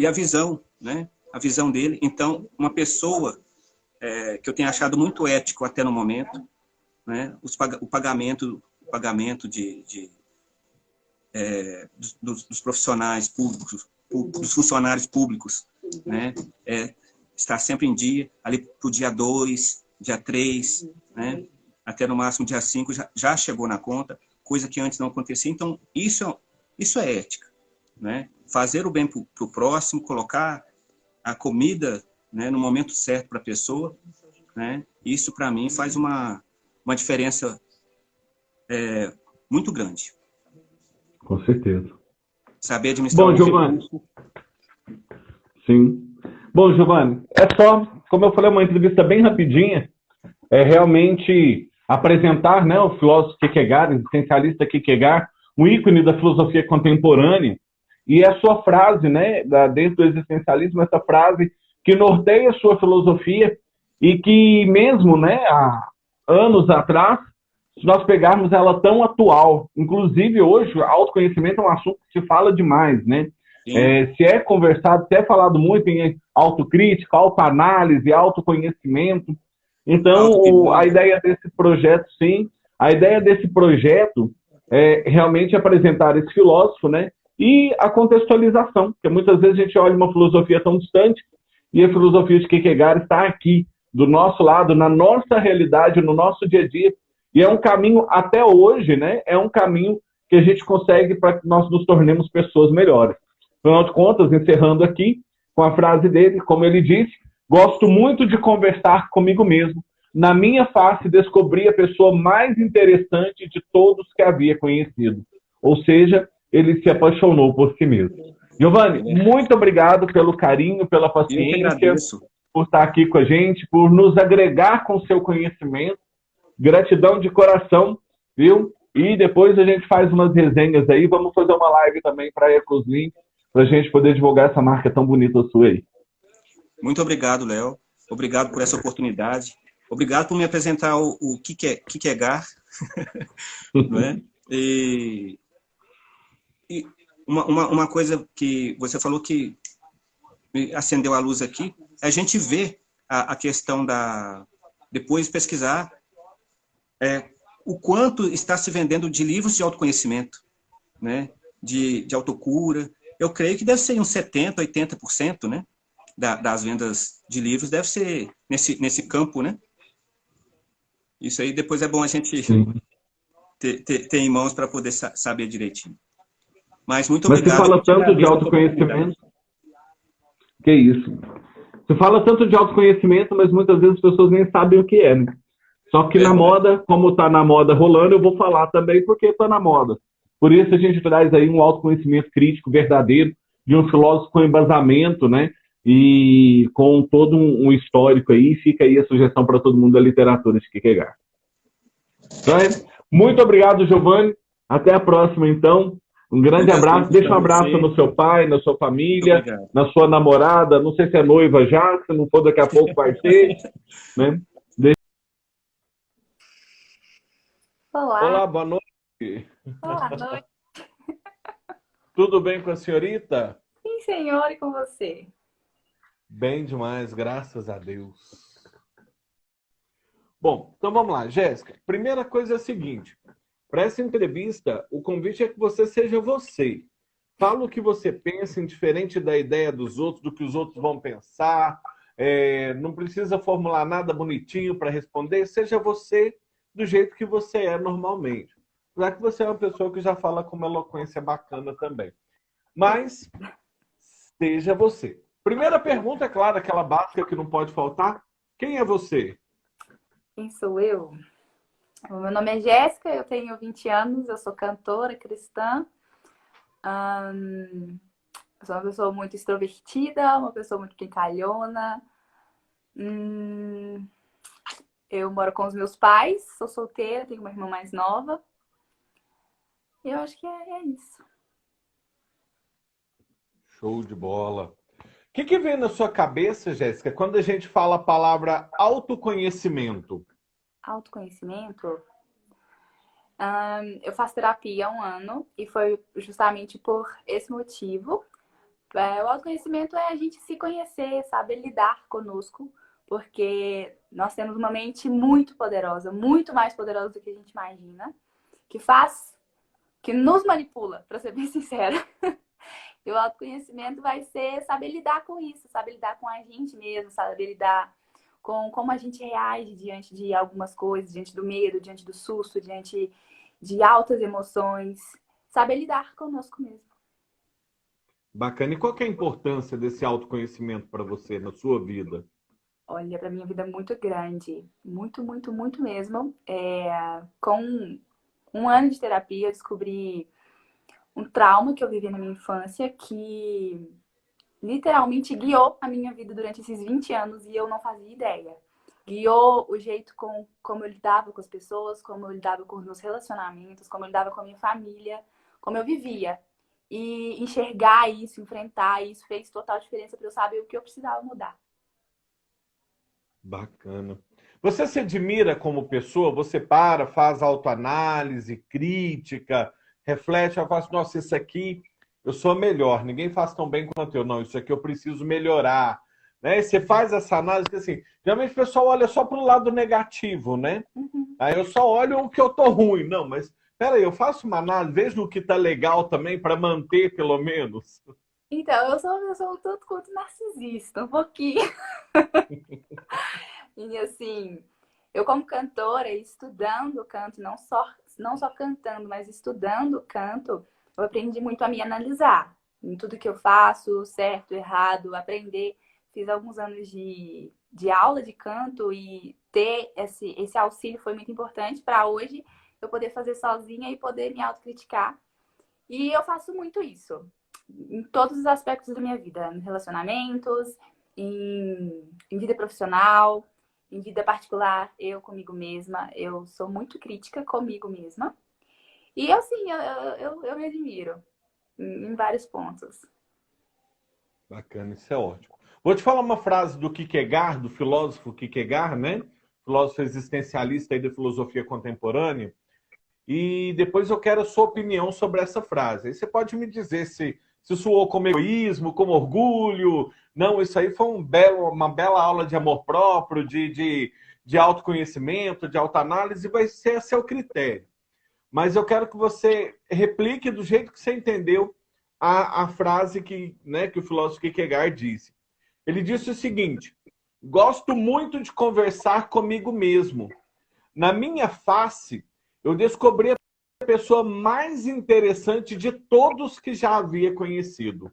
[SPEAKER 6] a visão, né? A visão dele. Então, uma pessoa que eu tenho achado muito ético até no momento, né? O pagamento dos profissionais públicos, dos funcionários públicos, né? Está sempre em dia, ali para o dia 2, dia 3, né? Até no máximo dia 5 já chegou na conta, coisa que antes não acontecia. Então, isso é ética, né? Fazer o bem para o próximo, colocar a comida, né, no momento certo para a pessoa, né? Isso, para mim, faz uma diferença muito grande.
[SPEAKER 1] Com certeza.
[SPEAKER 6] Saber administrar
[SPEAKER 1] Bom, Giovanni. Sim. Bom, Giovanni, como eu falei, uma entrevista bem rapidinha, realmente apresentar, né, o filósofo Kierkegaard, existencialista Kierkegaard, um ícone da filosofia contemporânea, e a sua frase, né, dentro do existencialismo, essa frase que norteia a sua filosofia e que mesmo, né, há anos atrás, se nós pegarmos ela tão atual, inclusive hoje, autoconhecimento é um assunto que se fala demais, né? Se é conversado, se é falado muito em autocrítica, autoanálise, autoconhecimento. Então, a ideia desse projeto, sim, a ideia desse projeto é realmente apresentar esse filósofo, né? E a contextualização, porque muitas vezes a gente olha uma filosofia tão distante e a filosofia de Kierkegaard está aqui, do nosso lado, na nossa realidade, no nosso dia a dia. E é um caminho, até hoje, né? É um caminho que a gente consegue para que nós nos tornemos pessoas melhores. Afinal de contas, encerrando aqui com a frase dele, como ele disse, gosto muito de conversar comigo mesmo. Na minha face, descobri a pessoa mais interessante de todos que havia conhecido. Ou seja, ele se apaixonou por si mesmo. Giovanni, muito obrigado pelo carinho, pela paciência, por estar aqui com a gente, por nos agregar com o seu conhecimento. Gratidão de coração, viu? E depois a gente faz umas resenhas aí. Vamos fazer uma live também para a Ecoslink, para a gente poder divulgar essa marca tão bonita sua aí.
[SPEAKER 6] Muito obrigado, Léo. Obrigado por essa oportunidade. Obrigado por me apresentar o Kierkegaard. Né? E uma coisa que você falou que me acendeu a luz aqui, é a gente ver a questão depois pesquisar o quanto está se vendendo de livros de autoconhecimento, né? de autocura. Eu creio que deve ser uns 70%, 80%, né? das vendas de livros, deve ser nesse campo, né? Isso aí depois é bom a gente ter em mãos para poder saber direitinho. Mas muito obrigado.
[SPEAKER 1] Mas se fala tanto de autoconhecimento. Que isso. Se fala tanto de autoconhecimento, mas muitas vezes as pessoas nem sabem o que é, né? Só que na moda, como está na moda rolando, eu vou falar também porque está na moda. Por isso a gente traz aí um autoconhecimento crítico verdadeiro de um filósofo com embasamento, né? E com todo um histórico aí. Fica aí a sugestão para todo mundo da literatura de Kierkegaard. Então, muito obrigado, Giovanni. Até a próxima, então. Um grande abraço. Deixa um abraço no seu pai, na sua família, na sua namorada. Não sei se é noiva já, se não for daqui a pouco vai ser. Né?
[SPEAKER 3] Olá, boa noite.
[SPEAKER 7] Boa noite.
[SPEAKER 3] Tudo bem com a senhorita?
[SPEAKER 7] Sim, senhor, e com você?
[SPEAKER 3] Bem demais, graças a Deus. Bom, então vamos lá, Jéssica. Primeira coisa é a seguinte. Para essa entrevista, o convite é que você seja você. Fala o que você pensa, indiferente da ideia dos outros, do que os outros vão pensar. Não precisa formular nada bonitinho para responder. Seja você, do jeito que você é normalmente. Já que você é uma pessoa que já fala com uma eloquência bacana também. Mas seja você. Primeira pergunta, é claro, aquela básica que não pode faltar. Quem é você?
[SPEAKER 7] Quem sou eu? O meu nome é Jéssica, eu tenho 20 anos, eu sou cantora cristã. Eu sou uma pessoa muito extrovertida, uma pessoa muito brincalhona. Eu moro com os meus pais, sou solteira, tenho uma irmã mais nova. Eu acho que é isso.
[SPEAKER 3] Show de bola. O que vem na sua cabeça, Jéssica, quando a gente fala a palavra autoconhecimento?
[SPEAKER 7] Autoconhecimento? Eu faço terapia há 1 ano e foi justamente por esse motivo. O autoconhecimento é a gente se conhecer, saber lidar conosco, porque nós temos uma mente muito poderosa, muito mais poderosa do que a gente imagina, que nos manipula, para ser bem sincera. E o autoconhecimento vai ser saber lidar com isso, saber lidar com a gente mesmo, saber lidar com como a gente reage diante de algumas coisas, diante do medo, diante do susto, diante de altas emoções, saber lidar conosco mesmo.
[SPEAKER 3] Bacana. E qual que é a importância desse autoconhecimento para você na sua vida?
[SPEAKER 7] Olha, para minha vida é muito grande, muito, muito, muito mesmo. Com 1 ano de terapia, eu descobri um trauma que eu vivi na minha infância que literalmente guiou a minha vida durante esses 20 anos e eu não fazia ideia. Guiou o jeito como eu lidava com as pessoas, como eu lidava com os meus relacionamentos, como eu lidava com a minha família, como eu vivia. E enxergar isso, enfrentar isso, fez total diferença para eu saber o que eu precisava mudar.
[SPEAKER 3] Bacana. Você se admira como pessoa? Você faz autoanálise, crítica, reflete, eu faço, nossa, isso aqui eu sou melhor, ninguém faz tão bem quanto eu. Não, isso aqui eu preciso melhorar. Né? E você faz essa análise, assim, geralmente o pessoal olha só para o lado negativo, né? Aí eu só olho o que eu tô ruim. Não, mas peraí, eu faço uma análise, vejo o que tá legal também para manter, pelo menos.
[SPEAKER 7] Então, eu sou um tanto quanto narcisista, um pouquinho. E assim, eu como cantora, estudando canto, não só cantando, mas estudando canto, eu aprendi muito a me analisar em tudo que eu faço, certo, errado, aprender. Fiz alguns anos de aula de canto e ter esse auxílio foi muito importante para hoje eu poder fazer sozinha e poder me autocriticar. E eu faço muito isso em todos os aspectos da minha vida, em relacionamentos, em vida profissional, em vida particular, eu comigo mesma. Eu sou muito crítica comigo mesma. E assim, eu me admiro em vários pontos.
[SPEAKER 3] Bacana, isso é ótimo. Vou te falar uma frase do Kierkegaard, do filósofo Kierkegaard, né? Filósofo existencialista aí da filosofia contemporânea. E depois eu quero a sua opinião sobre essa frase. Aí você pode me dizer se soou como egoísmo, como orgulho. Não, isso aí foi uma bela aula de amor próprio, de autoconhecimento, de autoanálise, vai ser a seu critério. Mas eu quero que você replique do jeito que você entendeu a frase que o filósofo Kierkegaard disse. Ele disse o seguinte: gosto muito de conversar comigo mesmo. Na minha face, eu descobri a pessoa mais interessante de todos que já havia conhecido.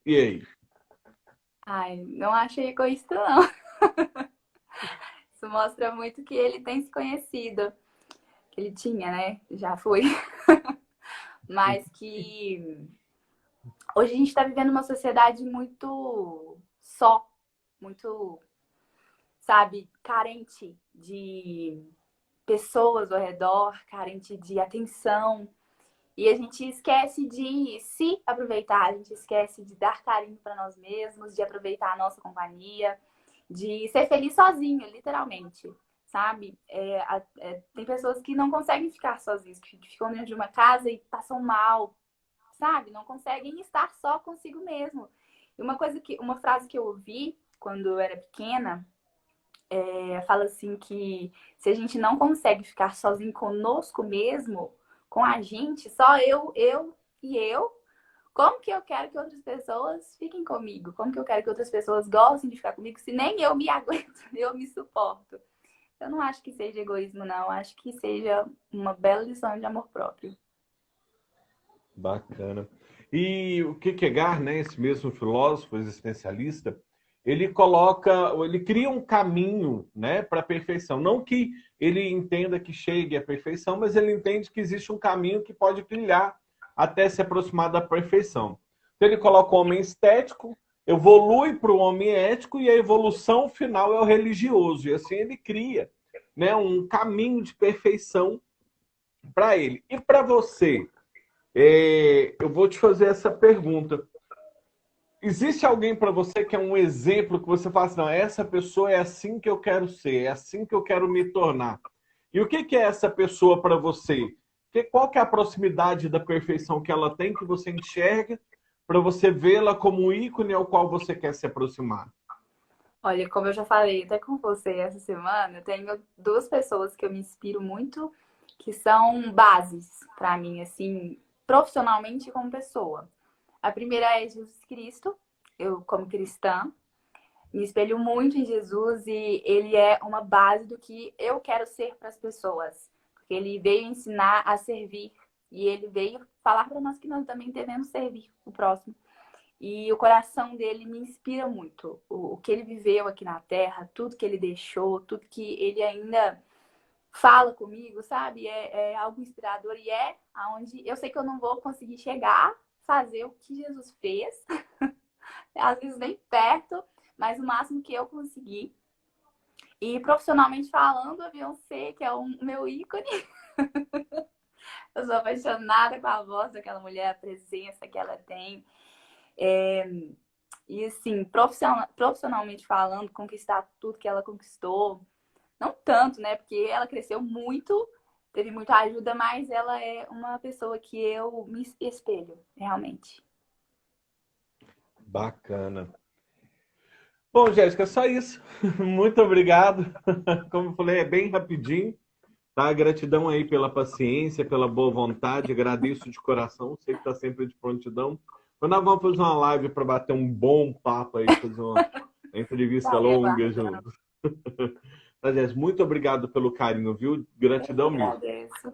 [SPEAKER 3] E aí?
[SPEAKER 7] Ai, não achei egoísta, não. Isso mostra muito que ele tem se conhecido. Que ele tinha, né? Já foi. Mas que hoje a gente está vivendo uma sociedade muito muito, sabe, carente de pessoas ao redor, carente de atenção. E a gente esquece de se aproveitar, a gente esquece de dar carinho para nós mesmos, de aproveitar a nossa companhia, de ser feliz sozinho, literalmente, sabe? Tem pessoas que não conseguem ficar sozinhas, que ficam dentro de uma casa e passam mal, sabe? Não conseguem estar só consigo mesmo. E uma frase que eu ouvi quando eu era pequena, fala assim que se a gente não consegue ficar sozinho conosco mesmo, com a gente, só eu e eu, como que eu quero que outras pessoas fiquem comigo? Como que eu quero que outras pessoas gostem de ficar comigo se nem eu me aguento, eu me suporto? Eu não acho que seja egoísmo, não. Acho que seja uma bela lição de amor próprio.
[SPEAKER 3] Bacana. E o Kierkegaard, né, esse mesmo filósofo existencialista, ele cria um caminho, né, para a perfeição. Não que ele entenda que chegue à perfeição, mas ele entende que existe um caminho que pode trilhar até se aproximar da perfeição. Então ele coloca o homem estético, evolui para o homem ético e a evolução final é o religioso. E assim ele cria, né, um caminho de perfeição para ele. E para você? Eu vou te fazer essa pergunta. Existe alguém para você que é um exemplo que você fala assim, não, essa pessoa é assim que eu quero ser, é assim que eu quero me tornar. E o que é essa pessoa para você? Qual que é a proximidade da perfeição que ela tem, que você enxerga, para você vê-la como um ícone ao qual você quer se aproximar?
[SPEAKER 7] Olha, como eu já falei até com você essa semana, eu tenho duas pessoas que eu me inspiro muito, que são bases para mim, assim, profissionalmente e como pessoa. A primeira é Jesus Cristo. Eu, como cristã, me espelho muito em Jesus e ele é uma base do que eu quero ser para as pessoas. Porque ele veio ensinar a servir e ele veio falar para nós que nós também devemos servir o próximo. E o coração dele me inspira muito. O que ele viveu aqui na Terra, tudo que ele deixou, tudo que ele ainda fala comigo, sabe? É algo inspirador e é aonde eu sei que eu não vou conseguir chegar, fazer o que Jesus fez, às vezes nem perto, mas o máximo que eu consegui. E profissionalmente falando, a Beyoncé, que é o meu ícone. Eu sou apaixonada com a voz daquela mulher, a presença que ela tem. E assim, profissionalmente falando, conquistar tudo que ela conquistou. Não tanto, né? Porque ela cresceu muito, teve muita ajuda, mas ela é uma pessoa que eu me espelho, realmente.
[SPEAKER 3] Bacana. Bom, Jéssica, só isso. Muito obrigado. Como eu falei, é bem rapidinho. Tá? Gratidão aí pela paciência, pela boa vontade. Agradeço de coração. Sei que está sempre de prontidão. Mas nós vamos fazer uma live para bater um bom papo aí, fazer uma entrevista longa juntos. Tá, Jéssica? Muito obrigado pelo carinho, viu? Gratidão mesmo.
[SPEAKER 7] Agradeço.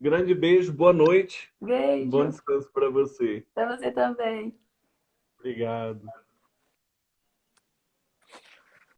[SPEAKER 3] Grande beijo, boa noite.
[SPEAKER 7] Beijo.
[SPEAKER 3] Bom descanso para você.
[SPEAKER 7] Para você também.
[SPEAKER 3] Obrigado.